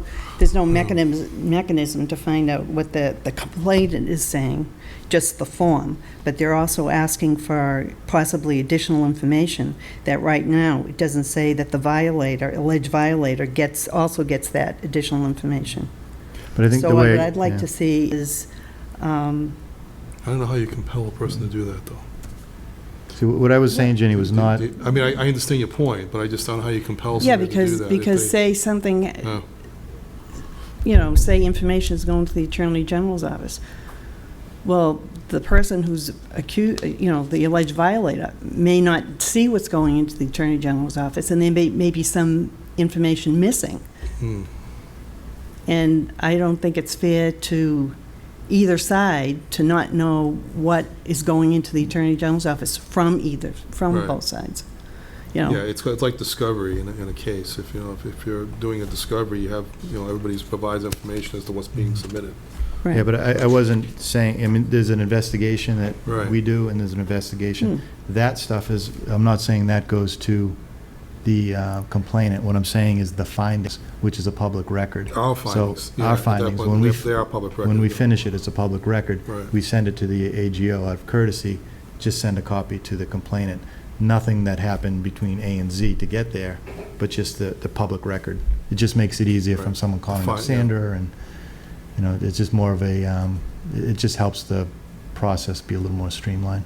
mechanism to find out what the complainant is saying, just the form. But they're also asking for possibly additional information that right now, it doesn't say that the alleged violator also gets that additional information. But I think So what I'd like to see is, I don't know how you compel a person to do that, though. See, what I was saying, Jenny, was not. I mean, I understand your point, but I just don't know how you compel somebody to do that. because say something, say information is going to the Attorney General's office. Well, the person who's accused, the alleged violator, may not see what's going into the Attorney General's office, and there may be some information missing. And I don't think it's fair to either side to not know what is going into the Attorney General's office from Right. both sides. You know, Yeah, it's like discovery in a case. If you're doing a discovery, you have, everybody provides information as to what's being submitted. right. Yeah, but I wasn't saying, I mean, there's an investigation that Right. we do, and there's an investigation. That stuff is, I'm not saying that goes to the complainant. What I'm saying is the findings, which is a public record. Our findings. So our findings, when we, They are public record. when we yeah. finish it, it's a public record. Right. We send it to the AGO out of courtesy, just send a copy to the complainant. Nothing that happened between A and Z to get there, but just the public record. It just makes it easier from Right. someone calling up Fine, yeah. Sandra, and, it's just more of a, it just helps the process be a little more streamlined.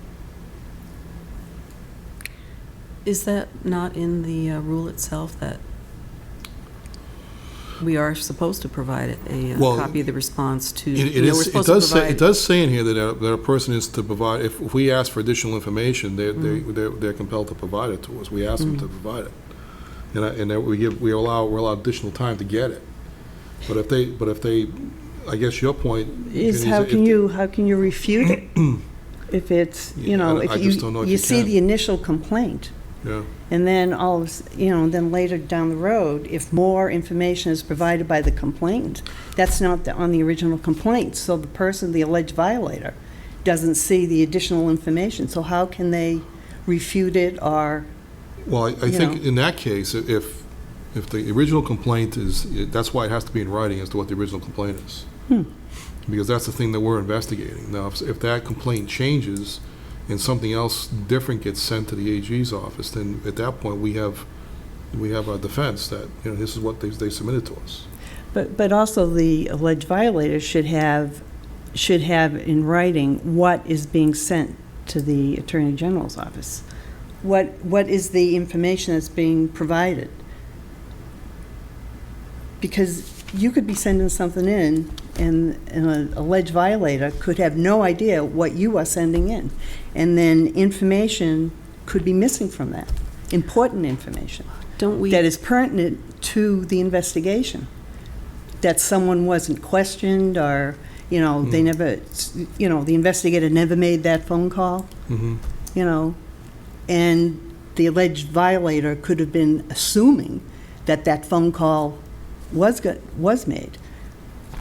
Is that not in the rule itself that we are supposed to provide a Well, copy of the response to? It we're is. It supposed to does say. provide- It does say in here that a person is to provide. If we ask for additional information, they're compelled to provide it to us. We ask them to provide it, and that we allow additional time to get it. But if they, I guess your point Is Jenny, how if can the- you refute it? If it's, Yeah, if I just don't know if you see can. the initial complaint, Yeah. and then then later down the road, if more information is provided by the complainant, that's not on the original complaint, so the person, the alleged violator, doesn't see the additional information, so how can they refute it or, Well, I You think know. in that case, if the original complaint is, that's why it has to be in writing as to what the original complaint is. Because that's the thing that we're investigating. Now, if that complaint changes and something else different gets sent to the AG's office, then at that point, we have our defense that, this is what they submitted to us. but also the alleged violator should have in writing what is being sent to the Attorney General's office. What is the information that's being provided? Because you could be sending something in, and an alleged violator could have no idea what you are sending in. And then information could be missing from that, important information, Don't we? that is pertinent to the investigation. That someone wasn't questioned, or, they never, the investigator never made that phone call, and the alleged violator could have been assuming that phone call was made,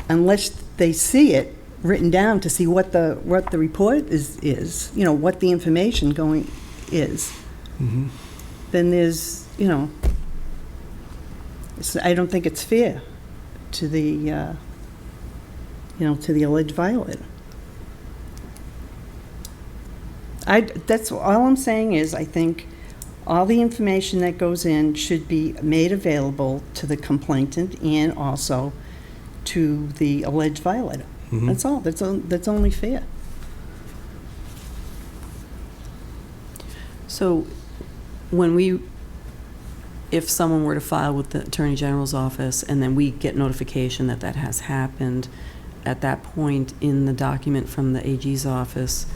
unless they see it written down to see what the report is, what the information going is. Then there's, I don't think it's fair to the, to the alleged violator. That's all I'm saying is, I think all the information that goes in should be made available to the complainant and also to the alleged violator. That's all. That's only fair. So if someone were to file with the Attorney General's office and then we get notification that that has happened, at that point in the document from the AG's office,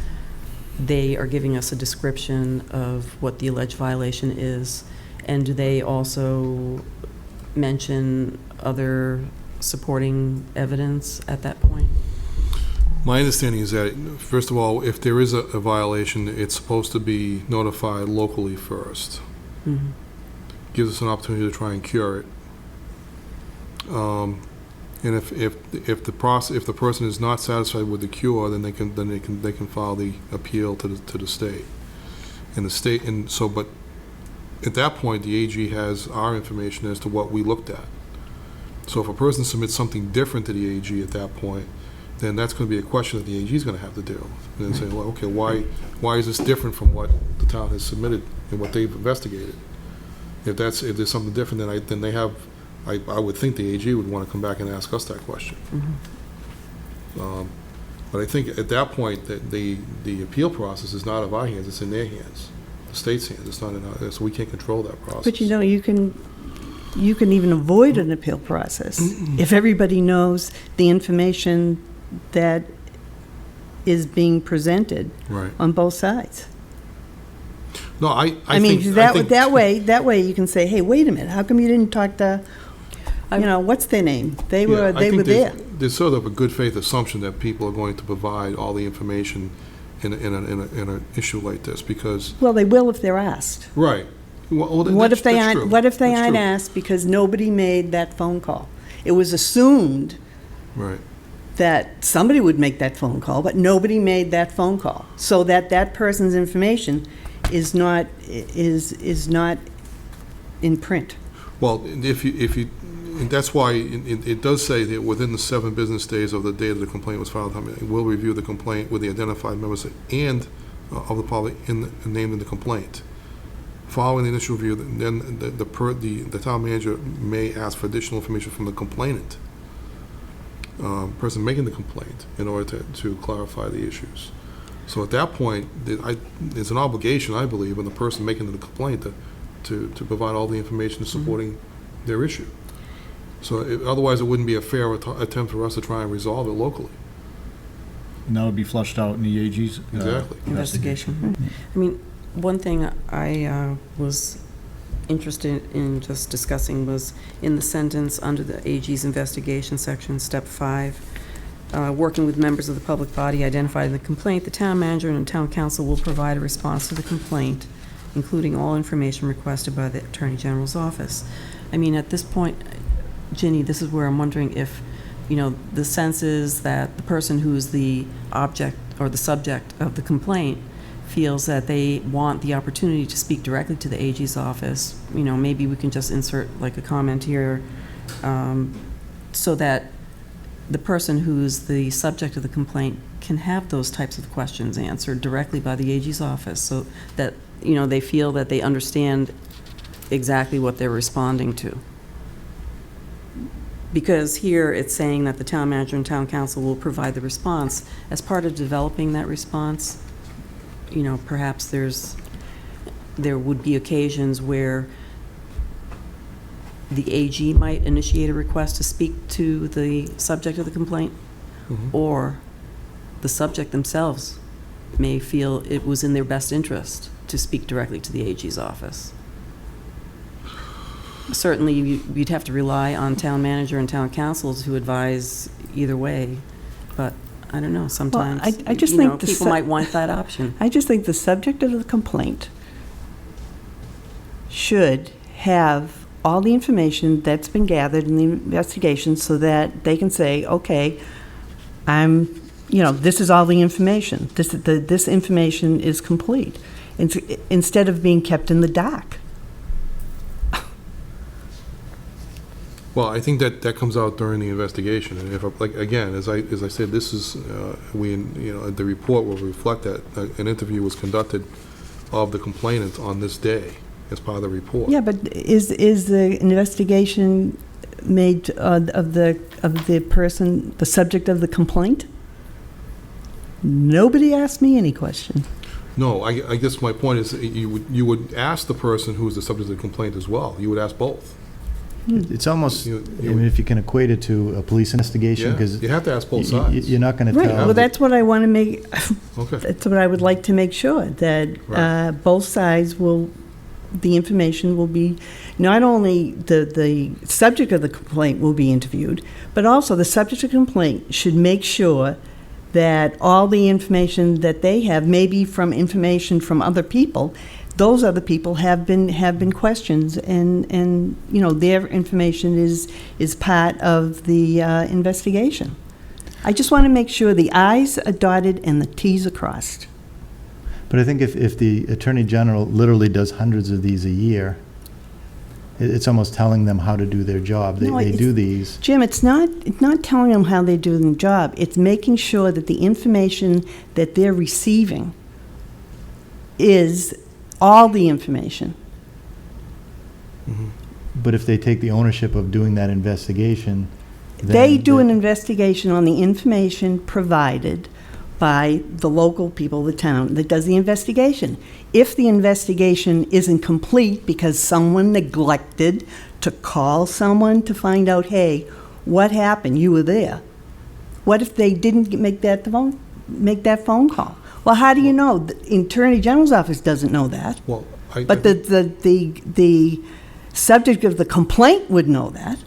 they are giving us a description of what the alleged violation is, and do they also mention other supporting evidence at that point? My understanding is that, first of all, if there is a violation, it's supposed to be notified locally first. Gives us an opportunity to try and cure it. And if the person is not satisfied with the cure, then they can file the appeal to the state. But at that point, the AG has our information as to what we looked at. So if a person submits something different to the AG at that point, then that's going to be a question that the AG is going to have to do. And then say, well, okay, why is this different from what the town has submitted and what they've investigated? If there's something different, then they have. I would think the AG would want to come back and ask us that question. But I think at that point, that the appeal process is not out of our hands; it's in their hands, the state's hands. It's not in our, so we can't control that process. But you can even avoid an appeal process if everybody knows the information that is being presented Right. on both sides. No, I mean, think... that way you can say, hey, wait a minute, how come you didn't talk to, what's their name? They Yeah, were I think there. There's sort of a good faith assumption that people are going to provide all the information in an issue like this, because... Well, they will if they're asked. Right. Well, What if they that's aren't, true. what if they That's aren't true. asked because nobody made that phone call? It was assumed Right. that somebody would make that phone call, but nobody made that phone call. So that person's information is not in print. Well, if you, and that's why it does say that within the 7 business days of the date of the complaint was filed, we'll review the complaint with the identified members and of the public named in the complaint. Following the initial review, then the town manager may ask for additional information from the complainant, person making the complaint, in order to clarify the issues. So at that point, there's an obligation, I believe, on the person making the complaint to provide all the information supporting their issue. So otherwise, it wouldn't be a fair attempt for us to try and resolve it locally. And that would be flushed out in the AG's Exactly. Investigation. I mean, one thing I was interested in just discussing was in the sentence under the AG's investigation section, step 5, working with members of the public body identified in the complaint, the town manager and the town council will provide a response to the complaint, including all information requested by the Attorney General's office. I mean, at this point, Ginny, this is where I'm wondering if, the sense is that the person who's the object or the subject of the complaint feels that they want the opportunity to speak directly to the AG's office. Maybe we can just insert like a comment here, so that the person who's the subject of the complaint can have those types of questions answered directly by the AG's office, so that, they feel that they understand exactly what they're responding to. Because here it's saying that the town manager and town council will provide the response. As part of developing that response, perhaps there would be occasions where the AG might initiate a request to speak to the subject of the complaint, or the subject themselves may feel it was in their best interest to speak directly to the AG's office. Certainly, you'd have to rely on town manager and town council to advise either way, but I don't know, sometimes, I just think people might want that option. I just think the subject of the complaint should have all the information that's been gathered in the investigation so that they can say, okay, this is all the information. This information is complete, instead of being kept in the dark. Well, I think that comes out during the investigation, and if, again, as I said, this is, the report will reflect that an interview was conducted of the complainant on this day as part of the report. Yeah, but is the investigation made of the person, the subject of the complaint? Nobody asked me any question. No, I guess my point is you would ask the person who's the subject of the complaint as well. You would ask both. It's almost, if you can equate it to a police investigation, Yeah, because you have to ask both sides. you're not going to Right, tell. well, that's what I want to make, Okay. that's what I would like to make sure, that Right. both sides the information will be, not only the subject of the complaint will be interviewed, but also the subject of the complaint should make sure that all the information that they have, maybe from information from other people, those other people have been questions, and their information is part of the investigation. I just want to make sure the I's are dotted and the T's are crossed. But I think if the Attorney General literally does hundreds of these a year, it's almost telling them how to do their job. No, They it's- do these. Jim, it's not telling them how they do their job. It's making sure that the information that they're receiving is all the information. But if they take the ownership of doing that investigation, They then do an investigation on the information provided by the local people, the town, that does the investigation. If the investigation isn't complete because someone neglected to call someone to find out, hey, what happened? You were there. What if they didn't make that phone call? Well, how do you know? The Attorney General's office doesn't know that. Well, But the subject of the complaint would know that.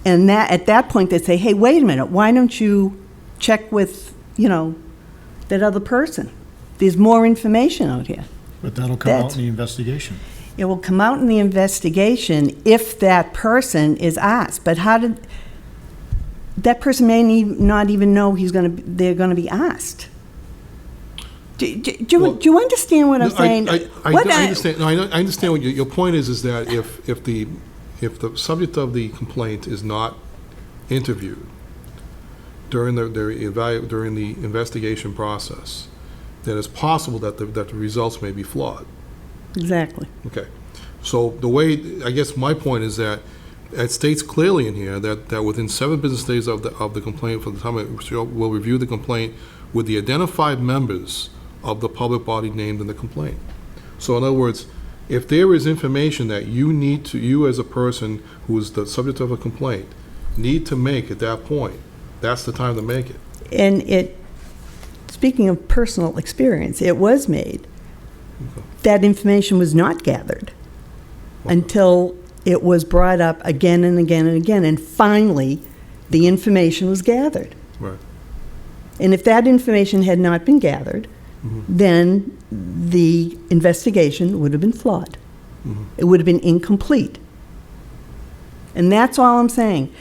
And that, at that point, they'd say, hey, wait a minute, why don't you check with, that other person? There's more information out here. But that'll come out in the investigation. It will come out in the investigation if that person is asked. But that person may not even know they're going to be asked. Do you understand what I'm saying? I understand. No, I understand what your point is that if the subject of the complaint is not interviewed during the investigation process, then it's possible that the results may be flawed. Exactly. Okay. So the way, I guess my point is that it states clearly in here that within 7 business days of the complaint, from the time we'll review the complaint with the identified members of the public body named in the complaint. So in other words, if there is information that you as a person who is the subject of a complaint need to make at that point, that's the time to make it. And speaking of personal experience, it was made. Okay. That information was not gathered until it was brought up again and again and again, and finally, the information was gathered. Right. And if that information had not been gathered, then the investigation would have been flawed. It would have been incomplete. And that's all I'm saying.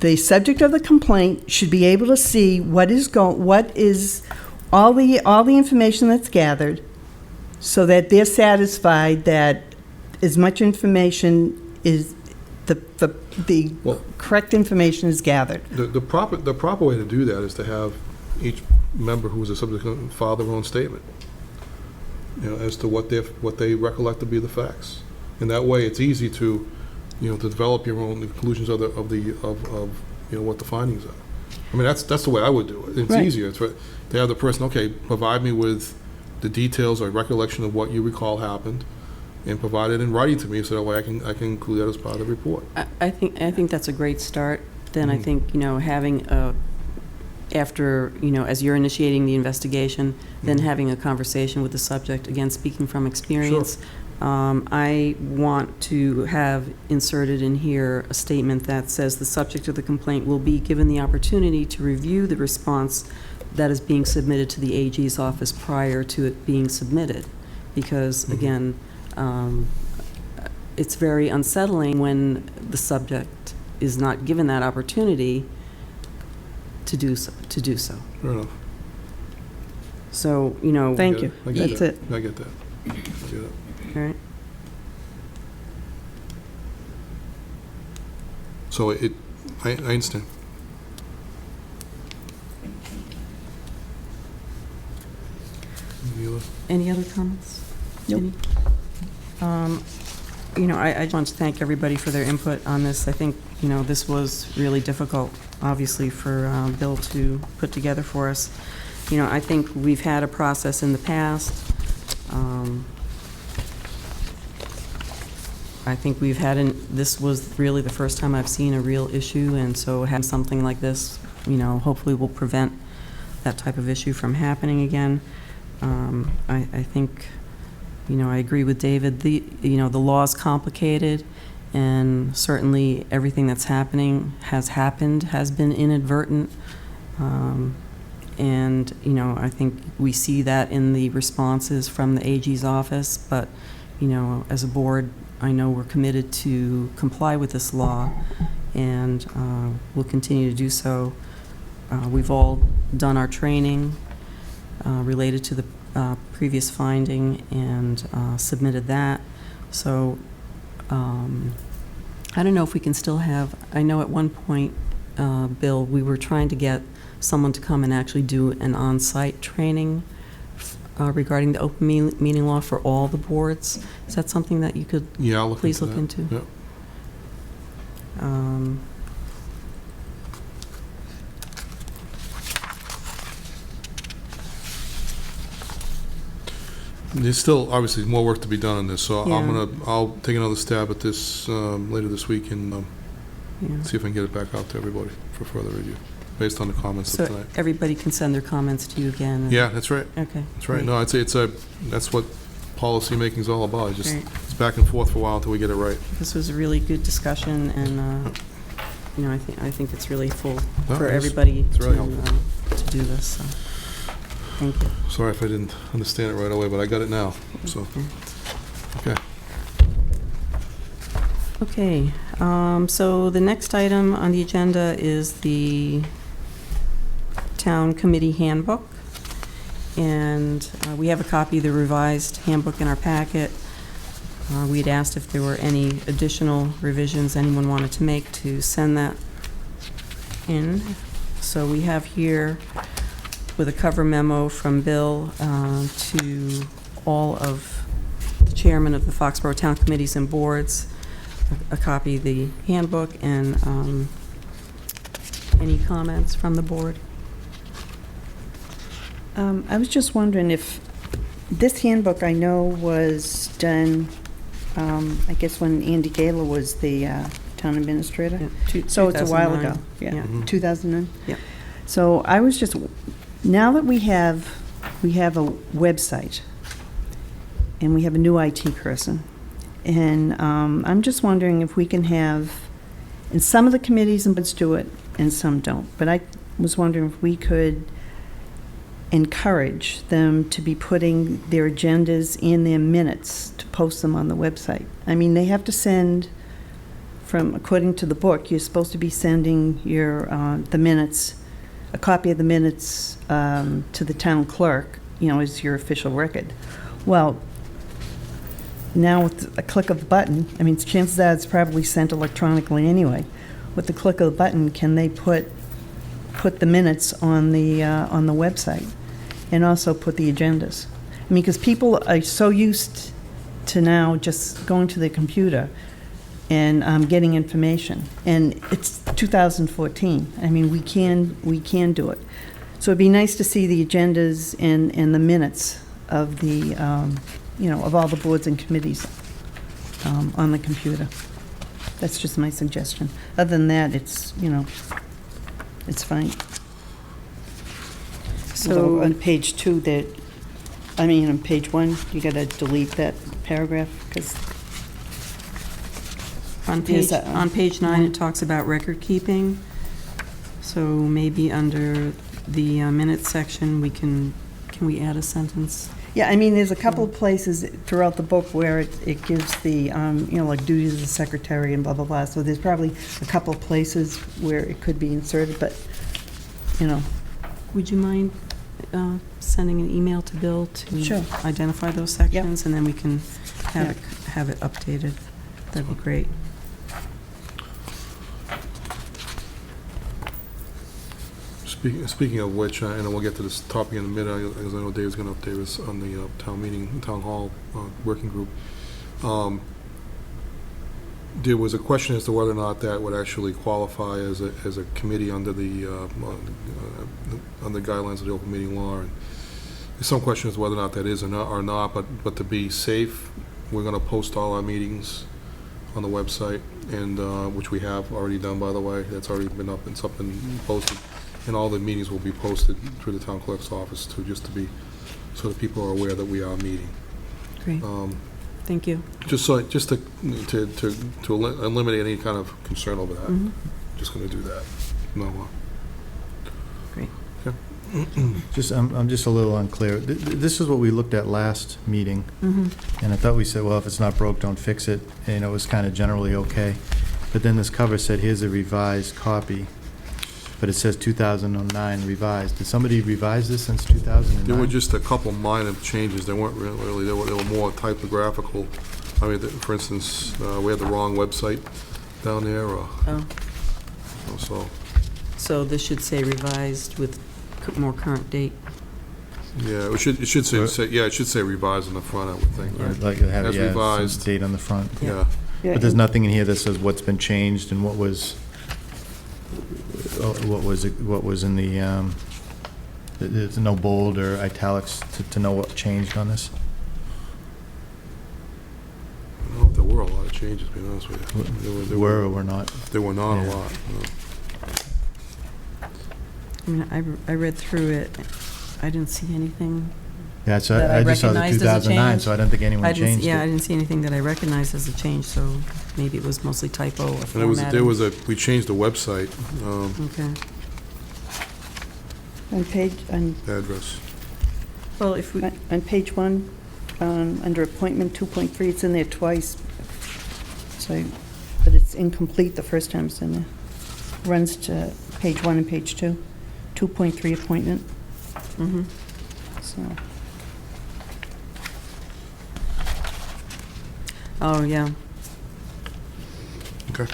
The subject of the complaint should be able to see what is all the information that's gathered, so that they're satisfied that as much information is the correct information is gathered. The proper way to do that is to have each member who is a subject file their own statement, as to what they recollect to be the facts. And that way, it's easy to, to develop your own conclusions of what the findings are. I mean, that's the way I would do it. It's Right. easier to have the person, okay, provide me with the details or recollection of what you recall happened, and provide it in writing to me, so that way I can include that as part of the report. I think that's a great start. Then I think, having after, as you're initiating the investigation, then having a conversation with the subject, again, speaking from experience. I want to have inserted in here a statement that says the subject of the complaint will be given the opportunity to review the response that is being submitted to the AG's office prior to it being submitted. Because, again, it's very unsettling when the subject is not given that opportunity to do so. Fair enough. So, Thank you. I get That's that. it. I get that. all right. So I understand. Any other comments? Nope. Any? I just want to thank everybody for their input on this. I think, this was really difficult, obviously, for Bill to put together for us. I think we've had a process in the past. I think we've had, this was really the first time I've seen a real issue, and so having something like this, hopefully will prevent that type of issue from happening again. I think, I agree with David. The law is complicated, and certainly everything that's happening has been inadvertent. And, I think we see that in the responses from the AG's office, but, as a board, I know we're committed to comply with this law, and we'll continue to do so. We've all done our training related to the previous finding and submitted that. So I don't know if we can still have, I know at one point, Bill, we were trying to get someone to come and actually do an on-site training regarding the open meeting law for all the boards. Is that something that you could please look into? Yeah. There's still obviously more work to be done on this, so Yeah. I'll take another stab at this later this week and Yeah. see if I can get it back out to everybody for further review. based on the comments of So tonight. everybody can send their comments to you again? Yeah, that's right. Okay. That's right. great. No, I'd say that's what policy making is all about. Great. It's back and forth for a while until we get it right. This was a really good discussion, and, you know, I think it's really full No, for it's- everybody it's really helpful. to do this, so, thank you. Sorry if I didn't understand it right away, but I got it now, so, okay. Okay, so the next item on the agenda is the Town Committee Handbook. And we have a copy of the revised handbook in our packet. We had asked if there were any additional revisions anyone wanted to make to send that in. So we have here, with a cover memo from Bill to all of the chairman of the Foxborough Town Committees and Boards, a copy of the handbook, and any comments from the board? I was just wondering if, this handbook I know was done, I guess when Andy Gaylor was the town administrator. So it's a while ago. 2009. Yeah, Mhm. 2009? Yep. So I was just, now that we have a website, and we have a new IT person, and I'm just wondering if we can have, and some of the committees and boards do it, and some don't, but I was wondering if we could encourage them to be putting their agendas in their minutes to post them on the website. I mean, they have to send according to the book, you're supposed to be sending your, the minutes, a copy of the minutes to the town clerk, you know, as your official record. Well, now with a click of the button, I mean, chances are it's probably sent electronically anyway. With the click of the button, can they put the minutes on the website? And also put the agendas. I mean, because people are so used to now just going to the computer and getting information. And it's 2014. I mean, we can do it. So it'd be nice to see the agendas and the minutes of the, you know, of all the boards and committees on the computer. That's just my suggestion. Other than that, it's, you know, it's fine. So on page 2, on page 1, you got to delete that paragraph, because On page 9, it talks about record keeping. So maybe under the minutes section, can we add a sentence? yeah, I mean, there's a couple of places throughout the book where it gives the, you know, like duties of the secretary and blah, blah, blah. So there's probably a couple of places where it could be inserted, but, you know. Would you mind sending an email to Bill to Sure. identify those sections? And then we can have it updated. That'd be great. Speaking of which, and we'll get to this topic in a minute, as I know Dave's going to update us on the town hall working group. There was a question as to whether or not that would actually qualify as a committee under the guidelines of the open meeting law. And there's some question as to whether or not that is or not. But to be safe, we're going to post all our meetings on the website, and which we have already done, by the way. That's already been up and something posted. And all the meetings will be posted through the town clerk's office too, just to be, so that people are aware that we are meeting. Great. Thank you. Just to eliminate any kind of concern over that. Mhm. Just going to do that. No. Great. I'm just a little unclear. This is what we looked at last meeting, Mhm. and I thought we said, well, if it's not broke, don't fix it. And it was kind of generally okay. But then this cover said, here's a revised copy. But it says 2009 revised. Did somebody revise this since 2009? There were just a couple minor changes. They weren't really, they were more typographical. I mean, for instance, we had the wrong website down there, Oh, so this should say revised with more current date. yeah, it should say revised on the front, I would think, right? Like have As some revised. date on the front. Yeah. Yeah, But there's nothing in here that says what's been changed and what was in the, there's no bold or italics to know what changed on this? I don't know if there were a lot of changes, to be honest with you. Were or were not? There were not Yeah. a lot. No. I mean, I read through it. I didn't see anything. Yeah, so That I I just saw the recognized as a 2009, change. so I don't think anyone changed Yeah, I it. didn't see anything that I recognized as a change, so maybe it was mostly typo or And formatting. we changed the website Okay. On address. Well, if we, on page 1, under appointment 2.3, it's in there twice. So, but it's incomplete the first time it's in there. Runs to page 1 and page 2, 2.3 appointment, mhm. so. Oh, yeah. Okay.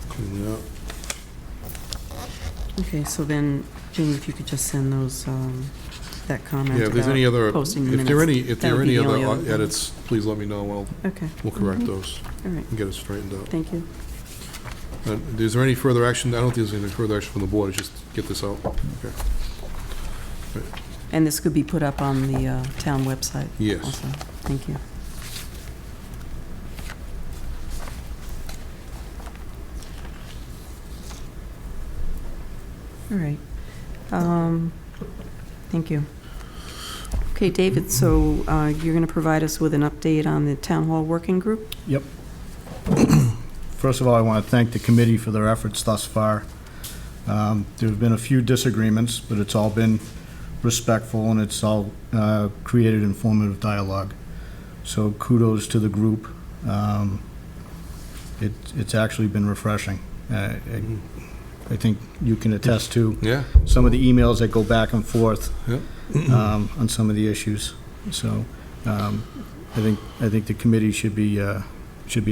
Clean it up. Okay, so then, Jimmy, if you could just send those, that comment Yeah, if there's about any other, posting the if there are minutes. any, if That there are would be any the only other other thing. edits, please let me know. Okay, We'll correct Mhm. those all right, and get it straightened out. thank you. Is there any further action? I don't think there's any further action from the board, it's just get this out. Okay. And this could be put up on the town website Yes. also. Thank you. All right. Thank you. Okay, David, so you're going to provide us with an update on the Town Hall Working Group? Yep. First of all, I want to thank the committee for their efforts thus far. There have been a few disagreements, but it's all been respectful, and it's all created informative dialogue. So kudos to the group. It's actually been refreshing. I think you can attest to Yeah, some of the emails that go back and forth yeah. on some of the issues. So I think the committee should be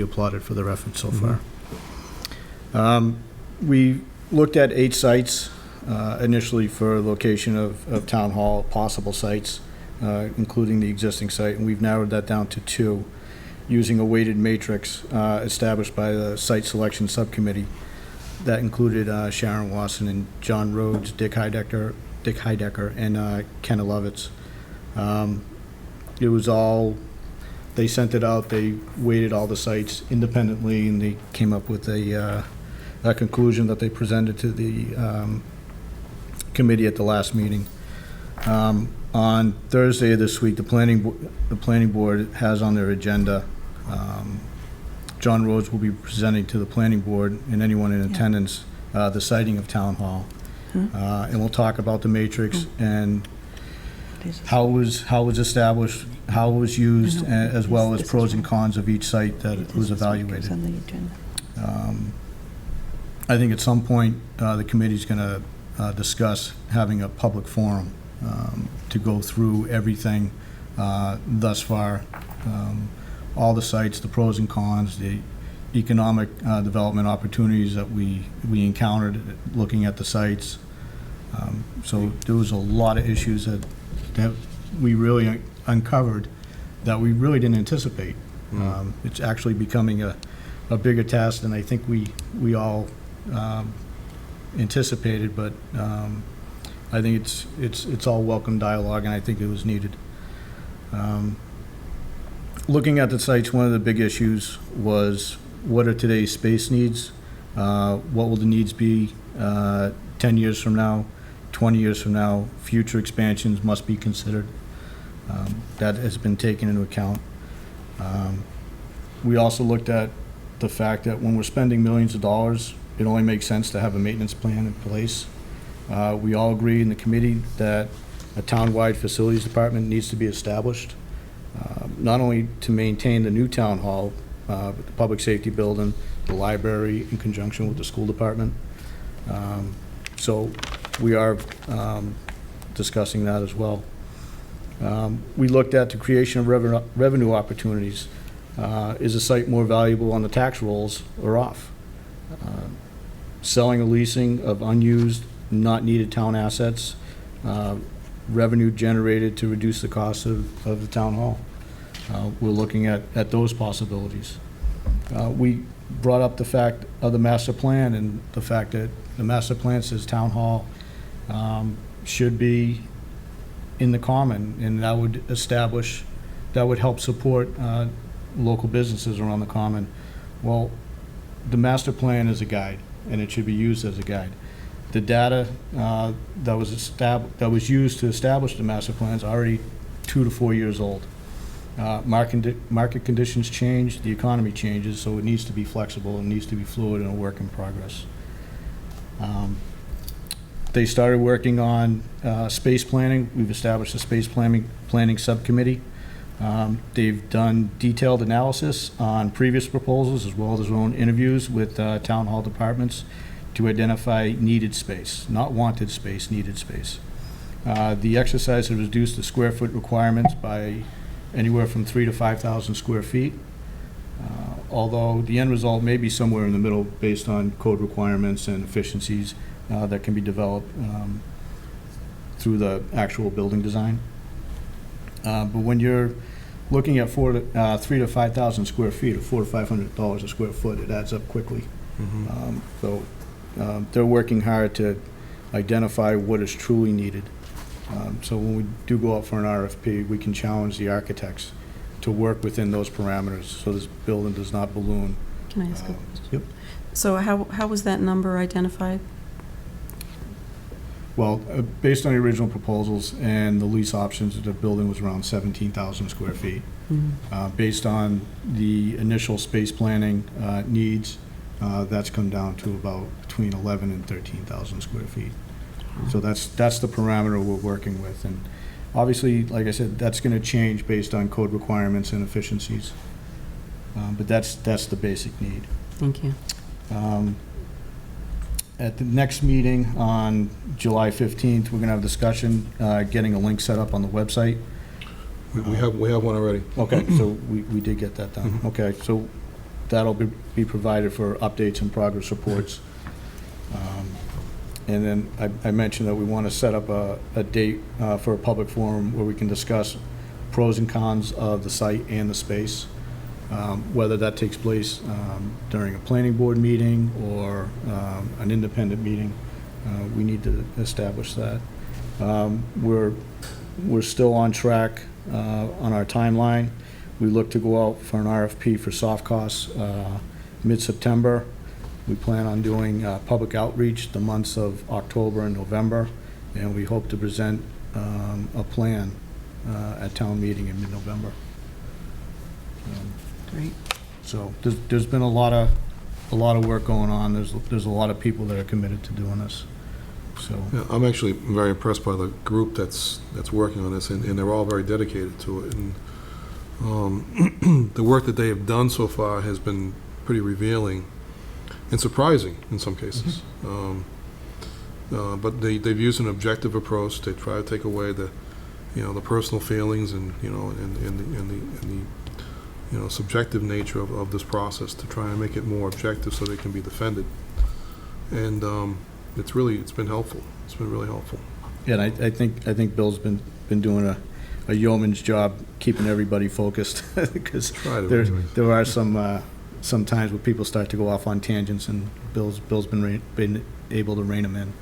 applauded for their efforts so far. We looked at 8 sites initially for location of town hall, possible sites, including the existing site, and we've narrowed that down to 2 using a weighted matrix established by the site selection subcommittee. That included Sharon Wasson and John Rhodes, Dick Heidecker, and Ken Lovitz. It was all, they sent it out, they weighted all the sites independently, and they came up with a conclusion that they presented to the committee at the last meeting. On Thursday of this week, the planning board has on their agenda, John Rhodes will be presenting to the planning board and anyone in attendance the siting of Town Hall. And we'll talk about the matrix and how it was established, how it was used, as well as pros and cons of each site that was evaluated. I think at some point, the committee's going to discuss having a public forum to go through everything thus far. All the sites, the pros and cons, the economic development opportunities that we encountered looking at the sites. So there was a lot of issues that we really uncovered that we really didn't anticipate. It's actually becoming a bigger task than I think we all anticipated, but I think it's all welcome dialogue, and I think it was needed. Looking at the sites, one of the big issues was, what are today's space needs? What will the needs be 10 years from now, 20 years from now? Future expansions must be considered. That has been taken into account. We also looked at the fact that when we're spending millions of dollars, it only makes sense to have a maintenance plan in place. We all agree in the committee that a town-wide facilities department needs to be established, not only to maintain the new town hall, but the public safety building, the library, in conjunction with the school department. So we are discussing that as well. We looked at the creation of revenue opportunities. Is a site more valuable on the tax rolls or off? Selling or leasing of unused, not needed town assets, revenue generated to reduce the cost of the town hall. We're looking at those possibilities. We brought up the fact of the master plan, and the fact that the master plan says town hall should be in the common, and that would help support local businesses around the common. Well, the master plan is a guide, and it should be used as a guide. The data that was used to establish the master plan is already 2 to 4 years old. Market conditions change, the economy changes, so it needs to be flexible, it needs to be fluid and a work in progress. They started working on space planning. We've established a space planning subcommittee. They've done detailed analysis on previous proposals as well as their own interviews with town hall departments to identify needed space, not wanted space, needed space. The exercise has reduced the square foot requirements by anywhere from 3,000 to 5,000 square feet. Although the end result may be somewhere in the middle based on code requirements and efficiencies that can be developed through the actual building design. But when you're looking at 3,000 to 5,000 square feet, or $400 to $500 a square foot, it adds up quickly. So they're working hard to identify what is truly needed. So when we do go out for an RFP, we can challenge the architects to work within those parameters so this building does not balloon. Can I ask a question? Yep. So how was that number identified? Well, based on the original proposals and the lease options, the building was around 17,000 square feet. Based on the initial space planning needs, that's come down to about between 11 and 13,000 square feet. So that's the parameter we're working with. And obviously, like I said, that's going to change based on code requirements and efficiencies. But that's the basic need. Thank you. At the next meeting on July 15th, we're going to have discussion, getting a link set up on the website. We have one already. Okay, so we did get that done. Okay, so that'll be provided for updates and progress reports. And then I mentioned that we want to set up a date for a public forum where we can discuss pros and cons of the site and the space. Whether that takes place during a planning board meeting or an independent meeting, we need to establish that. We're still on track on our timeline. We look to go out for an RFP for soft costs mid-September. We plan on doing public outreach the months of October and November, and we hope to present a plan at town meeting in mid-November. Great. So there's been a lot of work going on. There's a lot of people that are committed to doing this. So Yeah, I'm actually very impressed by the group that's working on this, and they're all very dedicated to it. And the work that they have done so far has been pretty revealing and surprising in some cases. But they've used an objective approach. They try to take away the personal feelings and the subjective nature of this process to try and make it more objective so they can be defended. And it's been helpful. It's been really helpful. yeah, and I think Bill's been doing a yeoman's job keeping everybody focused because there are some times where people start to go off on tangents, and Bill's been able to rein them in.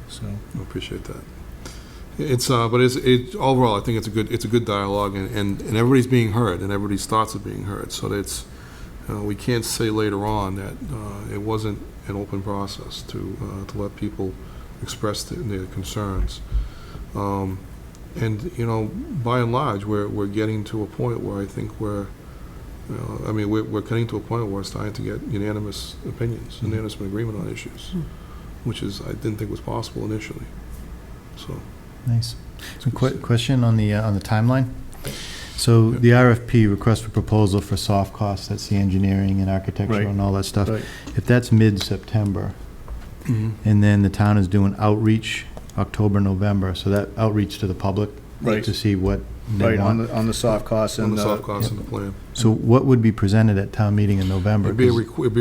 So I appreciate that. But overall, I think it's a good dialogue, and everybody's being heard, and everybody's thoughts are being heard. So that we can't say later on that it wasn't an open process to let people express their concerns. And by and large, we're getting to a point where I think we're getting to a point where we're starting to get unanimous opinions, unanimous agreement on issues, which I didn't think was possible initially. So. Nice. So question on the timeline. So the RFP, request for proposal for soft costs, that's the engineering and architecture Right. and all that stuff. Right. If that's mid-September, and then the town is doing outreach October, November, so that outreach to the public Right. to see what they right want. on the soft costs On and the soft costs and the plan. So what would be presented at town meeting in November? It'd be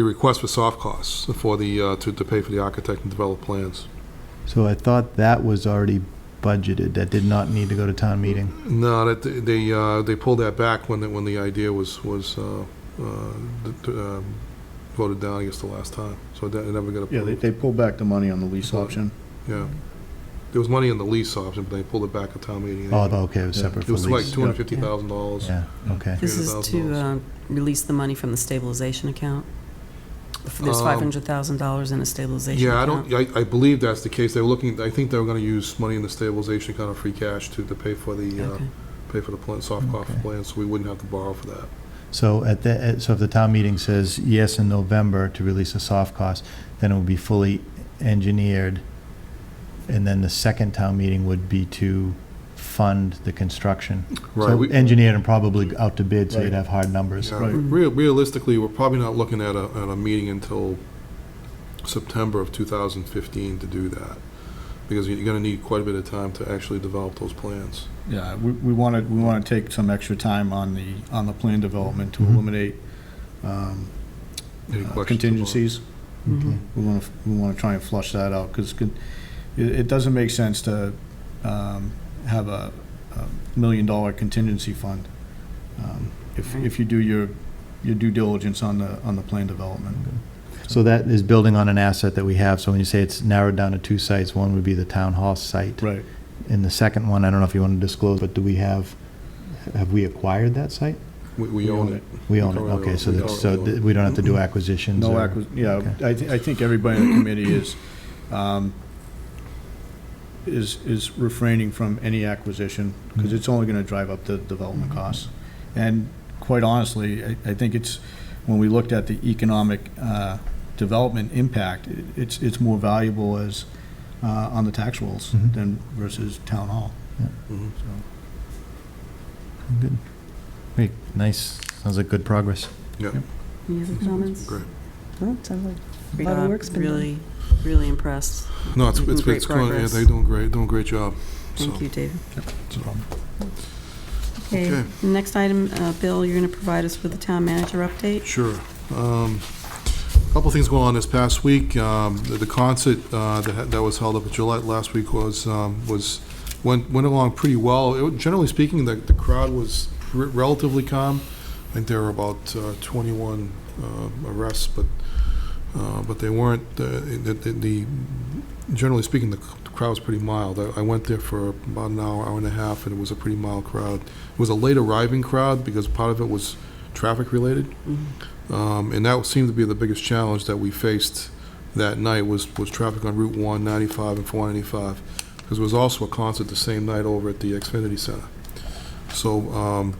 a request for soft costs for to pay for the architect and develop plans. So I thought that was already budgeted. That did not need to go to town meeting. No, that they pulled that back when the idea was voted down, I guess, the last time. So it never got approved. yeah, they pulled back the money on the lease option. Yeah. There was money in the lease option, but they pulled it back at town meeting. Oh, okay, it was Yeah. separate It for was like lease. $250,000. Yeah, okay. This is to $300,000. release the money from the stabilization account? There's Um, $500,000 in a stabilization Yeah, account. I believe that's the case. They were looking, I think they were gonna use money in the stabilization kind of free cash to pay for the, Okay. plan, soft cost Okay. plan, so we wouldn't have to borrow for that. So so if the town meeting says yes in November to release a soft cost, then it would be fully engineered, and then the second town meeting would be to fund the construction. Right, So we- engineered and probably out to bid, so you'd Right. have hard numbers. Yeah, Right. Realistically, we're probably not looking at a meeting until September of 2015 to do that, because you're gonna need quite a bit of time to actually develop those plans. Yeah, we want to take some extra time on the plan development to Mhm. eliminate Any questions? contingencies. Mhm. We want to try and flush that out, because it doesn't make sense to have a $1 million contingency fund if you do your due diligence on the plan development. So that is building on an asset that we have. So when you say it's narrowed down to 2 sites, one would be the town hall site. Right. And the second one, I don't know if you want to disclose, but have we acquired that site? We own it. We own it, currently okay, so own it. that's, so we don't have to do acquisitions? No, or- yeah, okay. I think everybody in the committee is refraining from any acquisition, because it's only going to drive up the development costs. And quite honestly, I think it's, when we looked at the economic development impact, it's more valuable as on the tax rolls Mhm. than versus town hall. Mhm. Good. Great, nice, sounds like good progress. Yeah, Any other comments? great. Oh, it sounds like a Great lot of job. work's been done. Really, really impressed. No, it's Making great it's going, yeah, progress. they're doing a great job. Thank So, you, David. so, Okay, Okay. the next item, Bill, you're going to provide us with the town manager update? Sure. A couple of things going on this past week. The concert that was held up in July last week went along pretty well. Generally speaking, the crowd was relatively calm. I think there were about 21 arrests, but they weren't. Generally speaking, the crowd was pretty mild. I went there for about an hour and a half, and it was a pretty mild crowd. It was a late arriving crowd because part of it was traffic related. And that seemed to be the biggest challenge that we faced that night was traffic on Route 1, 95, and 495, because there was also a concert the same night over at the Xfinity Center. So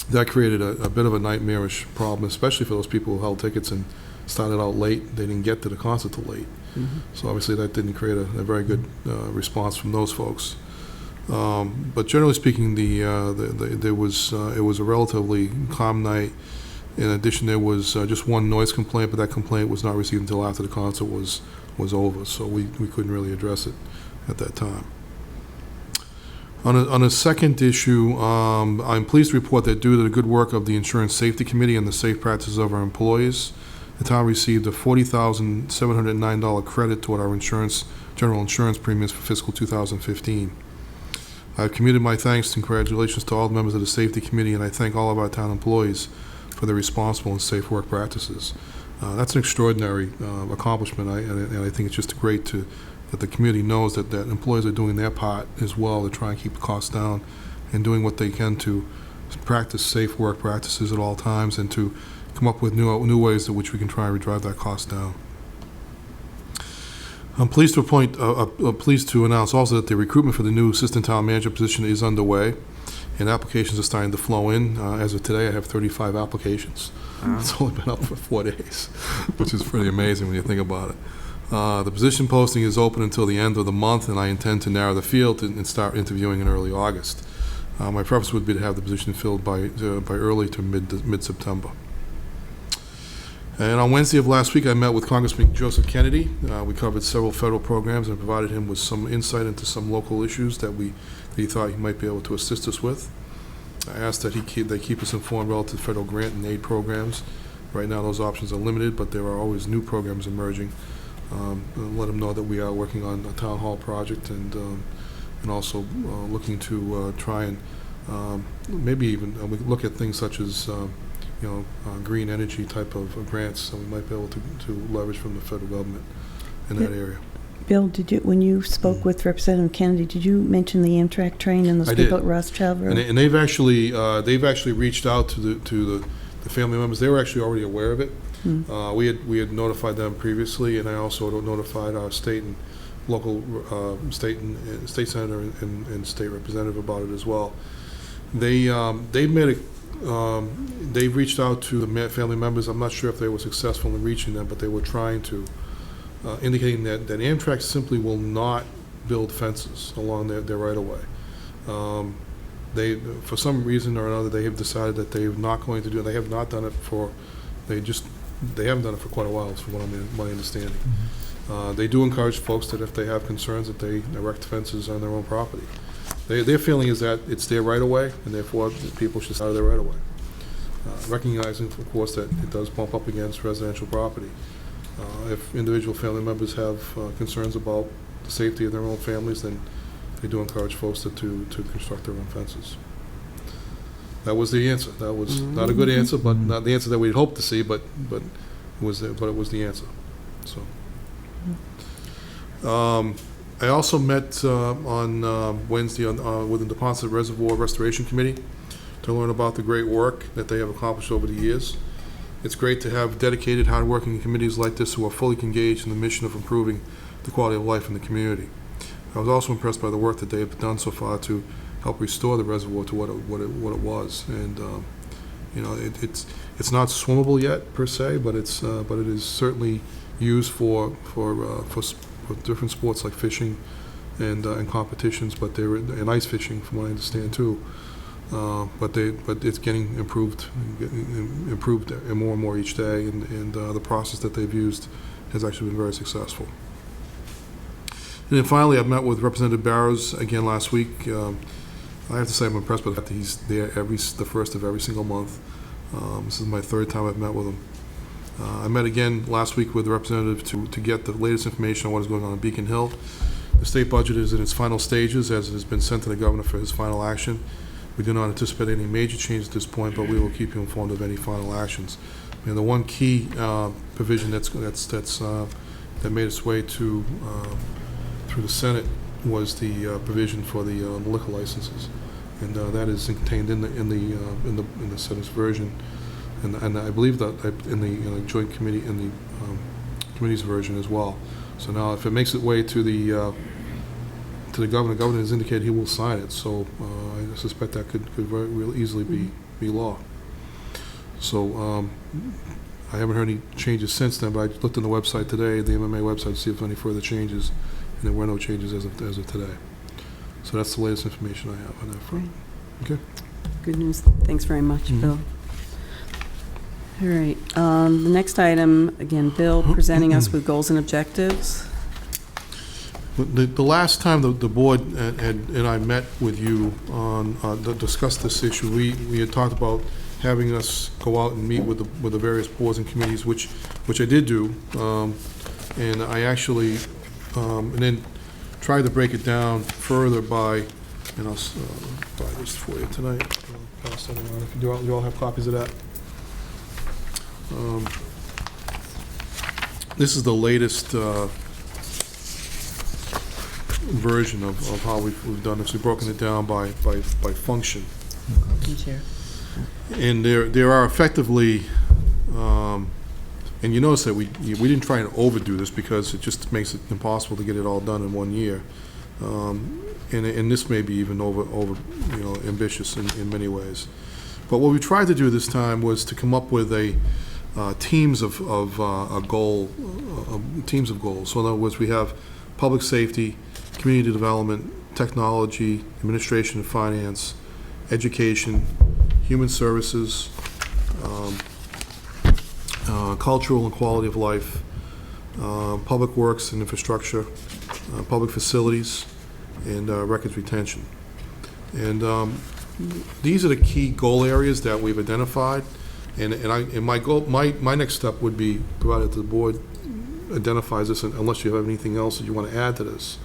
that created a bit of a nightmarish problem, especially for those people who held tickets and started out late. They didn't get to the concert till late. So obviously that didn't create a very good response from those folks. But generally speaking, it was a relatively calm night. In addition, there was just one noise complaint, but that complaint was not received until after the concert was over, so we couldn't really address it at that time. On a second issue, I'm pleased to report that due to the good work of the Insurance Safety Committee and the safe practices of our employees, the town received a $40,709 credit toward our general insurance premiums for fiscal 2015. I've committed my thanks and congratulations to all the members of the Safety Committee, and I thank all of our town employees for their responsible and safe work practices. That's an extraordinary accomplishment, and I think it's just great that the community knows that employees are doing their part as well to try and keep the costs down and doing what they can to practice safe work practices at all times and to come up with new ways in which we can try and drive that cost down. I'm pleased to announce also that the recruitment for the new assistant town manager position is underway, and applications are starting to flow in. As of today, I have 35 applications. It's only been up for 4 days, which is pretty amazing when you think about it. The position posting is open until the end of the month, and I intend to narrow the field and start interviewing in early August. My preference would be to have the position filled by early to mid-September. And on Wednesday of last week, I met with Congressman Joseph Kennedy. We covered several federal programs and provided him with some insight into some local issues that he thought he might be able to assist us with. I asked that they keep us informed relative to federal grant and aid programs. Right now, those options are limited, but there are always new programs emerging. And let him know that we are working on a town hall project and also looking to try and maybe even we look at things such as green energy type of grants, so we might be able to leverage from the federal government in that area. Bill, when you spoke with Representative Kennedy, did you mention the Amtrak train and those I people did. at Rothschild Road? And they've actually reached out to the family members. They were actually already aware of it. We had notified them previously, and I also notified our state and local, state senator and state representative about it as well. They've reached out to the family members. I'm not sure if they were successful in reaching them, but they were trying to, indicating that Amtrak simply will not build fences along their right-of-way. They, for some reason or another, they have decided that they're not going to do it. They have not done it for, they haven't done it for quite a while, from my understanding. They do encourage folks that if they have concerns that they erect fences on their own property. Their feeling is that it's their right-of-way, and therefore people should stay out of their right-of-way. Recognizing, of course, that it does bump up against residential property. If individual family members have concerns about the safety of their own families, then they do encourage folks to construct their own fences. That was the answer. That was not a good answer, but not the answer that we'd hoped to see, but it was the answer. So. I also met on Wednesday with the Deposit Reservoir Restoration Committee to learn about the great work that they have accomplished over the years. It's great to have dedicated, hardworking committees like this who are fully engaged in the mission of improving the quality of life in the community. I was also impressed by the work that they have done so far to help restore the reservoir to what it was. And it's not swimmable yet per se, but it is certainly used for different sports like fishing and competitions, and ice fishing, from what I understand too. But it's getting improved and more each day, and the process that they've used has actually been very successful. And then finally, I met with Representative Barrows again last week. I have to say I'm impressed by the fact that he's there the first of every single month. This is my third time I've met with him. I met again last week with the representative to get the latest information on what is going on in Beacon Hill. The state budget is in its final stages, as it has been sent to the governor for his final action. We do not anticipate any major change at this point, but we will keep you informed of any final actions. And the one key provision that made its way to through the Senate was the provision for the liquor licenses, and that is contained in the Senate's version, and I believe that in the joint committee committee's version as well. So now, if it makes its way to the governor has indicated he will sign it. So I suspect that could very real easily be law. So I haven't heard any changes since then, but I looked on the website today, the MMA website, to see if there are any further changes. And there were no changes as of today. So that's the latest information I have on that front. Okay. Good news. Thanks very much, Bill. All right. The next item, again, Bill presenting us with goals and objectives. The last time the board and I met with you to discuss this issue, we had talked about having us go out and meet with the various boards and committees, which I did do, and I actually. And then try to break it down further by, and I'll buy this for you tonight. I'll pass that around. If you all have copies of that. This is the latest version of how we've done this. We've broken it down by function. And there are effectively. And you notice that we didn't try and overdo this because it just makes it impossible to get it all done in 1 year. And this may be even over ambitious in many ways. But what we tried to do this time was to come up with teams of goals. So in other words, we have public safety, community development, technology, administration and finance, education, human services, cultural and quality of life, public works and infrastructure, public facilities, and records retention. And these are the key goal areas that we've identified. And my next step would be, provided the board identifies this, unless you have anything else that you want to add to this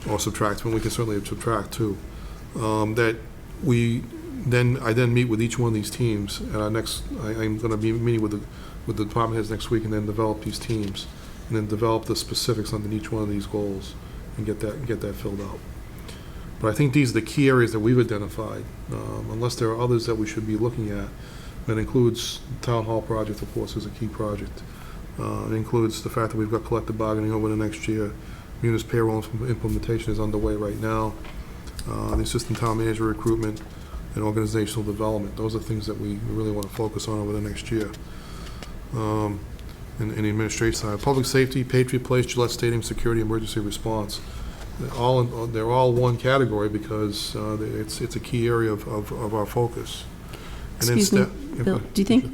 or subtract, and we can certainly subtract too, that I then meet with each one of these teams at our next. I'm going to be meeting with the department heads next week, and then develop these teams, and then develop the specifics on each one of these goals, and get that filled out. But I think these are the key areas that we've identified. Unless there are others that we should be looking at, That includes the town hall project, of course, is a key project. It includes the fact that we've got collective bargaining over the next year. Munis payroll implementation is underway right now. The assistant town manager recruitment and organizational development. Those are things that we really want to focus on over the next year. In the administration side, public safety, Patriot Place, Gillette Stadium, security, emergency response. They're all one category because it's a key area of our focus. And then Excuse me, Bill, do you think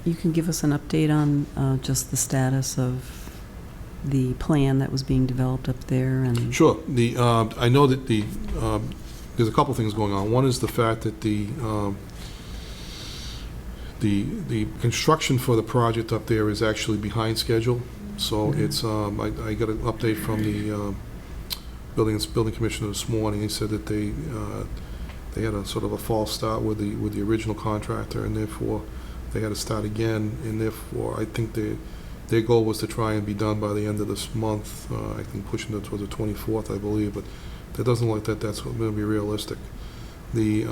you can give us an update on just the status of the plan that was being developed up there? And Sure. I know that there's a couple things going on. One is the fact that the construction for the project up there is actually behind schedule. So it's I got an update from the building commissioner this morning. He said that they had a sort of a false start with the original contractor, and therefore they had to start again. And therefore, I think their goal was to try and be done by the end of this month. I think pushing it towards the 24th, I believe, but that doesn't look like that's going to be realistic. We've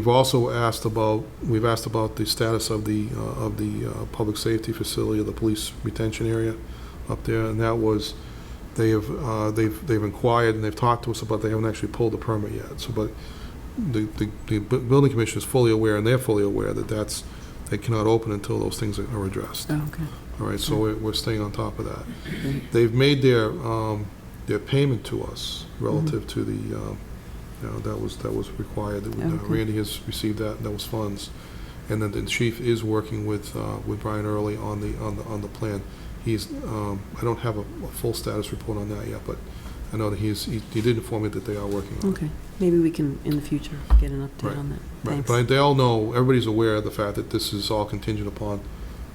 asked about the status of the public safety facility, of the police retention area up there, and that was they've inquired and they've talked to us about. They haven't actually pulled the permit yet. So, but the building commission is fully aware, and they're fully aware that they cannot open until those things are addressed. Oh, okay. All right, so we're staying on top of that. They've made their payment to us relative to the that was required. That Okay. Randy has received that. That was funds, and then the chief is working with Brian Early on the plan. He's I don't have a full status report on that yet, but I know that he did inform me that they are working on it. Okay. Maybe we can, in the future, get an update on that. Right, Thanks. but they all know, everybody's aware of the fact that this is all contingent upon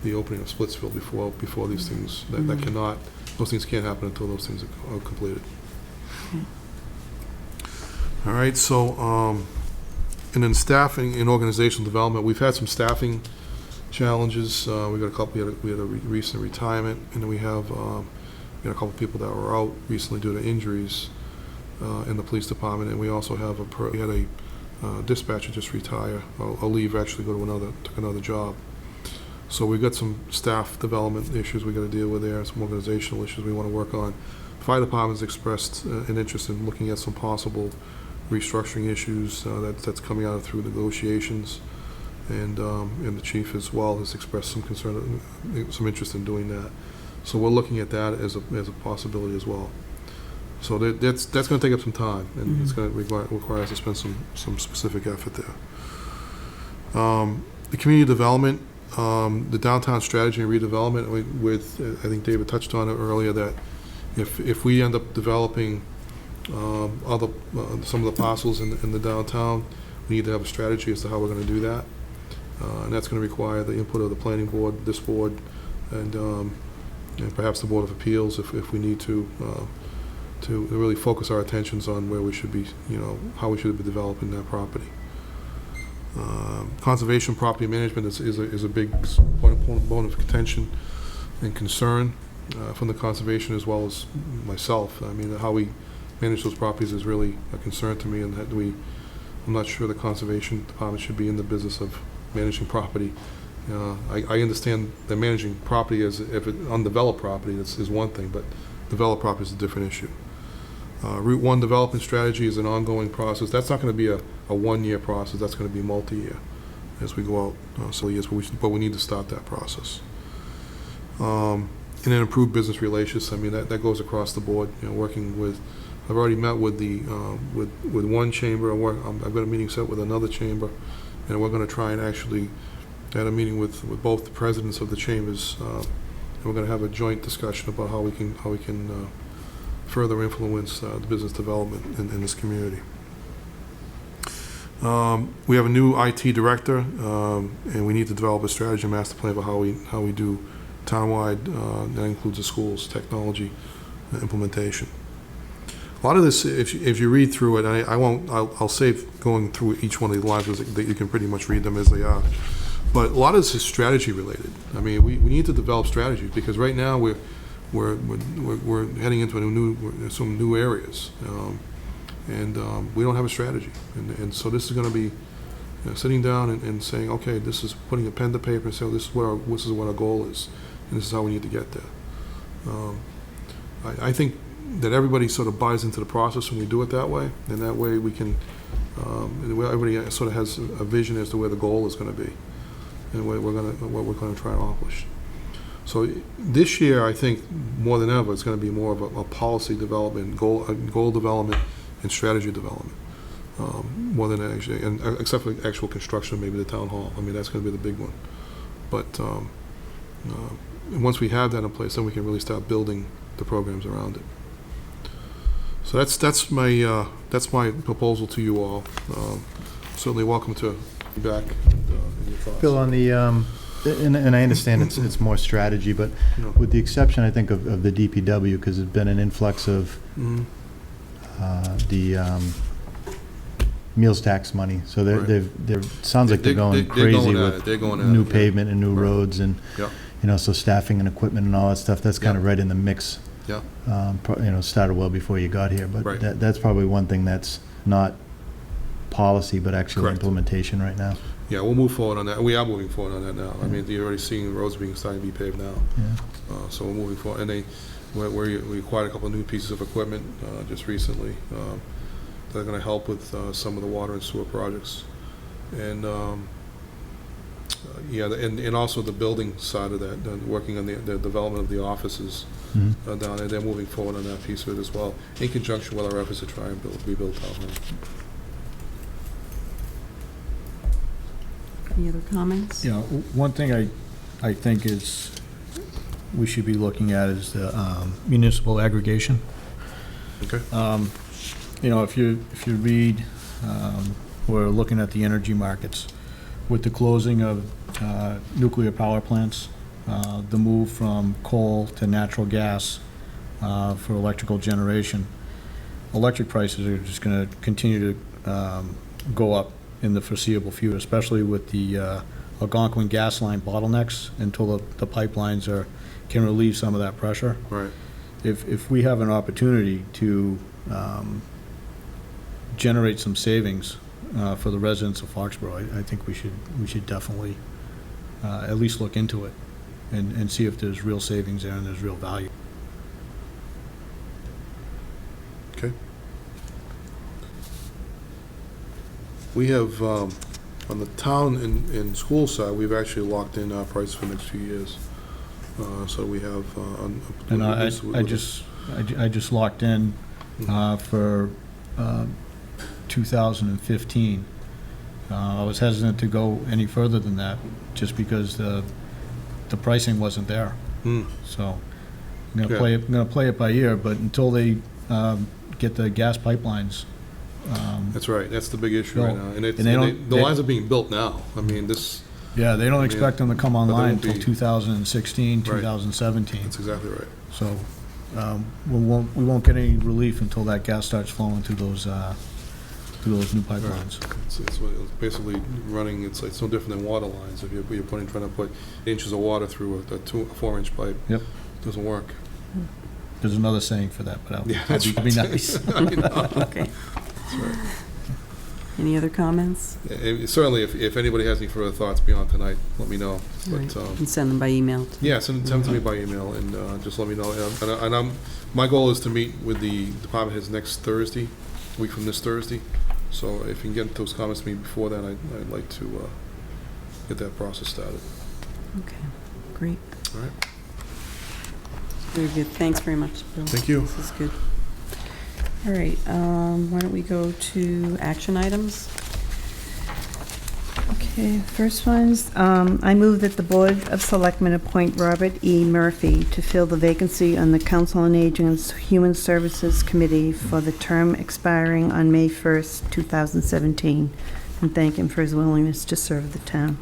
the opening of Splitsville before these things, those things can't happen until those things are completed. Okay. All right, so, and then staffing and organizational development, we've had some staffing challenges. We got a couple, we had a recent retirement, and then we have a couple people that were out recently due to injuries in the police department, and we also have we had a dispatcher just retire, or leave, actually go to took another job. So we've got some staff development issues we got to deal with there, some organizational issues we want to work on. Fire department's expressed an interest in looking at some possible restructuring issues that's coming out through negotiations, and the chief as well has expressed some concern, some interest in doing that. So we're looking at that as a possibility as well. So that's going to take up some time, and it's going to require us to spend some specific effort there. The community development, the downtown strategy and redevelopment, I think David touched on it earlier, that if we end up developing some of the parcels in the downtown, we need to have a strategy as to how we're going to do that, and that's going to require the input of the planning board, this board, and perhaps the Board of Appeals if we need to really focus our attentions on where we should be, how we should be developing that property. Conservation property management is a big bone of contention and concern from the conservation as well as myself. I mean, how we manage those properties is really a concern to me, and that I'm not sure the conservation department should be in the business of managing property. I understand that managing property if undeveloped property is one thing, but developed property is a different issue. Route 1 development strategy is an ongoing process. That's not going to be a one-year process. That's going to be multi-year as we go out. But we need to start that process. And then improve business relations. I mean, that goes across the board. Working with, I've already met with with one chamber. I've got a meeting set with another chamber, and we're going to try and actually had a meeting with both the presidents of the chambers. And we're going to have a joint discussion about how we can further influence the business development in this community. We have a new IT director, and we need to develop a strategy and master plan about how we do townwide. That includes the schools, technology, implementation. A lot of this, if you read through it, and I'll save going through each one of the lines because you can pretty much read them as they are. But a lot of this is strategy related. I mean, we need to develop strategies because right now we're heading into some new areas, and we don't have a strategy, and so this is going to be sitting down and saying, okay, this is putting a pen to paper and saying, this is what our goal is, and this is how we need to get there. I think that everybody sort of buys into the process when we do it that way, and that way we can, everybody sort of has a vision as to where the goal is going to be, and what we're going to try and accomplish. So this year, I think more than ever, it's going to be more of a policy development, goal development, and strategy development, more than actually, and except for actual construction, maybe the town hall. I mean, that's going to be the big one. But once we have that in place, then we can really start building the programs around it. So that's my proposal to you all. Certainly welcome to be back in your thoughts. Bill, on the, and I understand it's more strategy, but with the exception, I think, of the DPW, because there's been an influx of the meals tax money. So they're sounds like they're going crazy with new pavement and new roads, and so staffing and equipment and all that stuff. That's kind of right in the mix. Yeah. Started well before you got here, but that's probably one thing that's not policy, but actual implementation right now. Yeah, we'll move forward on that. We are moving forward on that now. I mean, you're already seeing the roads starting to be paved now. Yeah. So we're moving forward. And we acquired a couple of new pieces of equipment just recently that are going to help with some of the water and sewer projects. And and also the building side of that, working on the development of the offices down there. They're moving forward on that piece of it as well, in conjunction with our efforts to try and rebuild town hall. Any other comments? One thing I think is we should be looking at is the municipal aggregation. Okay. If you read, we're looking at the energy markets with the closing of nuclear power plants, the move from coal to natural gas for electrical generation. Electric prices are just going to continue to go up in the foreseeable future, especially with the Algonquin gas line bottlenecks until the pipelines can relieve some of that pressure. Right. If we have an opportunity to generate some savings for the residents of Foxborough, I think we should definitely at least look into it and see if there's real savings there and there's real value. Okay. We have, on the town and school side, we've actually locked in our price for the next few years. So we have. And I just locked in for 2015. I was hesitant to go any further than that, just because the pricing wasn't there. So I'm gonna play it by ear, but until they get the gas pipelines. That's right. That's the big issue right now, and the lines are being built now. I mean, this. Yeah, they don't expect them to come online until 2016, 2017. That's exactly right. So we won't get any relief until that gas starts flowing through those new pipelines. Right. It's basically running. It's no different than water lines. If you're trying to put inches of water through a 4-inch pipe, yep, it doesn't work. There's another saying for that, but that'd be nice. Okay. That's right. Any other comments? Certainly, if anybody has any further thoughts beyond tonight, let me know. But, You can send them by email. Yeah, send them to me by email, and just let me know. And my goal is to meet with the department heads next Thursday, a week from this Thursday. So if you can get those comments to me before then, I'd like to get that process started. Okay, great. All right. Very good. Thanks very much, Bill. Thank you. This is good. All right, why don't we go to action items? Okay, first one's, I move that the Board of Selectmen appoint Robert E. Murphy to fill the vacancy on the Council on Aging's Human Services Committee for the term expiring on May 1st, 2017, and thank him for his willingness to serve the town.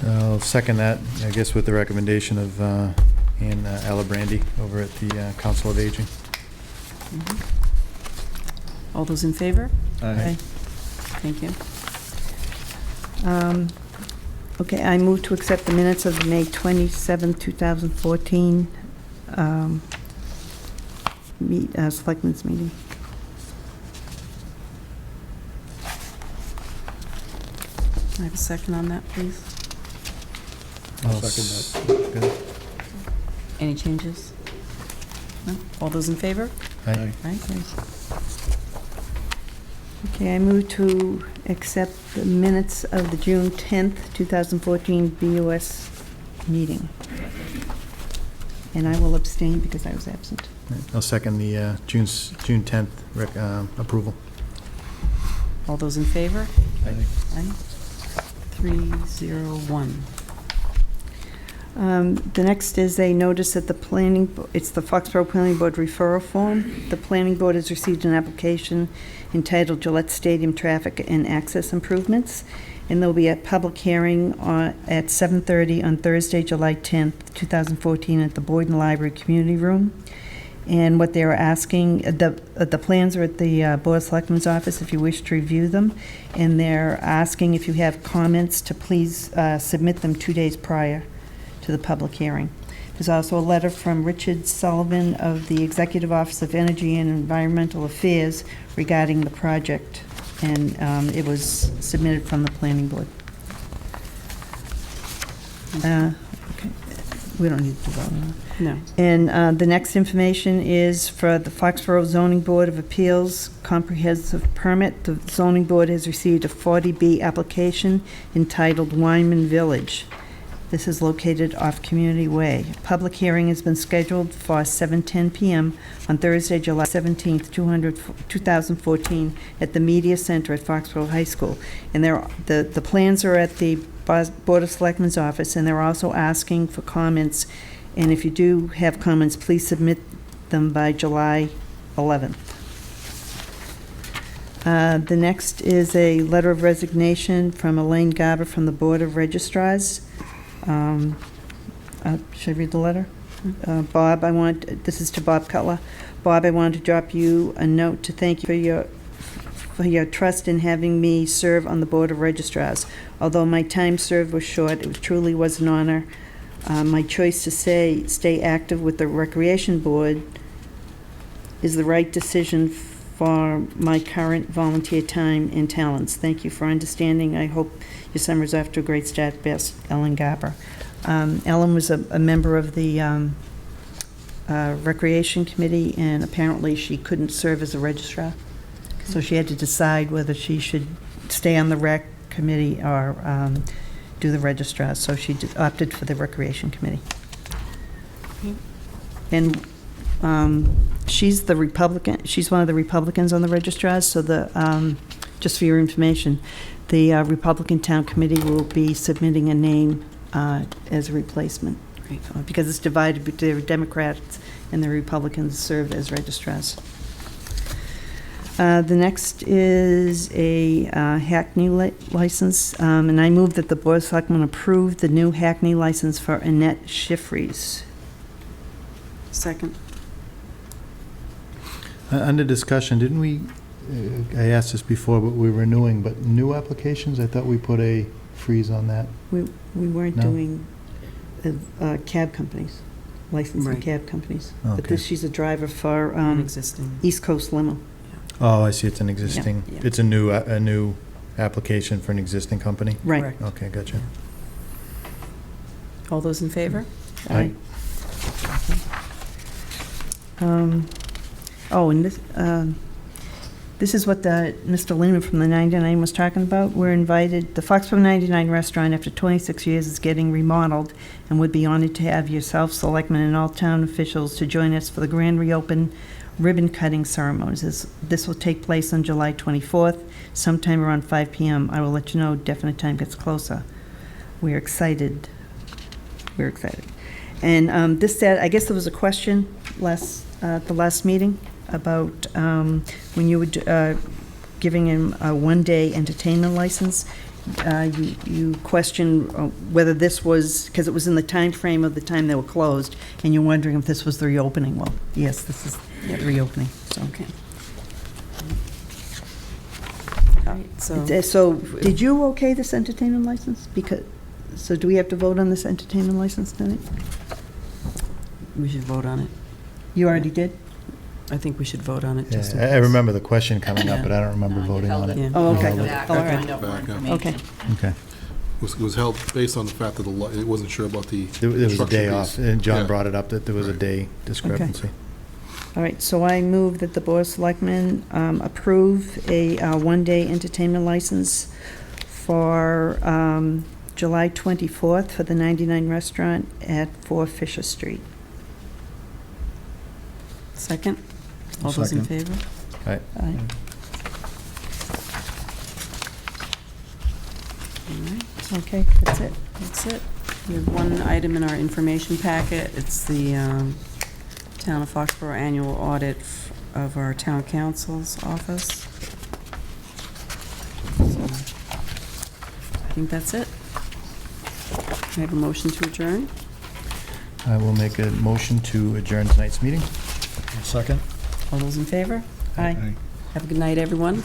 I'll second that, I guess, with the recommendation of Ann Alibrandi over at the Council of Aging. All those in favor? Aye. Thank you. Okay, I move to accept the minutes of the May 27, 2014 Selectmen's meeting. Can I have a second on that, please? I'll second that. Good. Any changes? No? All those in favor? Aye. Aye. Okay, I move to accept the minutes of the June 10th, 2014 BOS meeting. And I will abstain because I was absent. I'll second the June 10th approval. All those in favor? Aye. Aye. 301. The next is a notice at the it's the Foxborough Planning Board referral form. The Planning Board has received an application entitled Gillette Stadium Traffic and Access Improvements, and there'll be a public hearing at 7:30 on Thursday, July 10th, 2014, at the Boyden Library Community Room. And what they're asking, the plans are at the Board of Selectmen's office if you wish to review them, and they're asking if you have comments to please submit them 2 days prior to the public hearing. There's also a letter from Richard Sullivan of the Executive Office of Energy and Environmental Affairs regarding the project, and it was submitted from the Planning Board. Okay. We don't need to vote on that. No. And the next information is for the Foxborough Zoning Board of Appeals Comprehensive Permit. The Zoning Board has received a 40B application entitled Wyman Village. This is located off Community Way. Public hearing has been scheduled for 7:10 p.m. on Thursday, July 17th, 2014, at the Media Center at Foxborough High School. And the plans are at the Board of Selectmen's office, and they're also asking for comments. And if you do have comments, please submit them by July 11th. The next is a letter of resignation from Elaine Garber from the Board of Registrars. Should I read the letter? Bob, this is to Bob Cutler. Bob, I wanted to drop you a note to thank you for your trust in having me serve on the Board of Registrars. Although my time served was short, it truly was an honor. My choice to stay active with the Recreation Board is the right decision for my current volunteer time and talents. Thank you for understanding. I hope your summer's off to a great start. Best, Ellen Garber. Ellen was a member of the Recreation Committee, and apparently she couldn't serve as a registrar. So she had to decide whether she should stay on the Rec Committee or do the registrar. So she opted for the Recreation Committee. And she's the Republican. She's one of the Republicans on the registrars. So just for your information, the Republican Town Committee will be submitting a name as a replacement. Great. Because it's divided between the Democrats and the Republicans serve as registrars. The next is a Hackney license, and I move that the Board of Selectmen approve the new Hackney license for Annette Schiffries. Second. Under discussion, didn't we, I asked this before, but we're renewing, but new applications, I thought we put a freeze on that. We weren't No. doing cab companies, licensing Right. cab companies. But Okay. she's a driver for Existing. East Coast Limo. Oh, I see, it's an existing, Yeah. it's a new application for an existing company? Right. Correct. Okay, gotcha. All those in favor? Aye. And this is what Mr. Lehman from the 99 was talking about. We're invited, the Foxborough 99 restaurant, after 26 years, is getting remodeled, and would be honored to have yourself, selectmen, and all town officials to join us for the grand reopen ribbon cutting ceremonies. This will take place on July 24th, sometime around 5 p.m. I will let you know, definite time gets closer. We're excited. We're excited. And this said, I guess there was a question at the last meeting about when you were giving him a one-day entertainment license. You questioned whether this was, because it was in the time frame of the time they were closed, and you're wondering if this was the reopening. Well, yes, this is the reopening. So. Okay. All right, So did you okay this entertainment license? So do we have to vote on this entertainment license tonight? we should vote on it. You already did? I think we should vote on it Yeah, just. in I case. remember the question coming up, but I don't remember No, you voting held on it. Yeah. Oh, okay. Back, All to right. find out more Back, yeah. information. Okay. Okay. It was held based on the fact that it wasn't sure about the There was a structure day piece. off, and John Yeah. brought it up that there was a Right. day discrepancy. All right, so I move that the Board of Selectmen approve a one-day entertainment license for July 24th for the 99 Restaurant at 4 Fisher Street. Second? All those in Second. favor? Aye. All right. Okay, that's it. That's it. We have one item in our information packet. It's the Town of Foxborough annual audit of our town council's office. So, I think that's it. I have a motion to adjourn. I will make a motion to adjourn tonight's meeting. Second? All those in favor? Aye. Have a good night, everyone.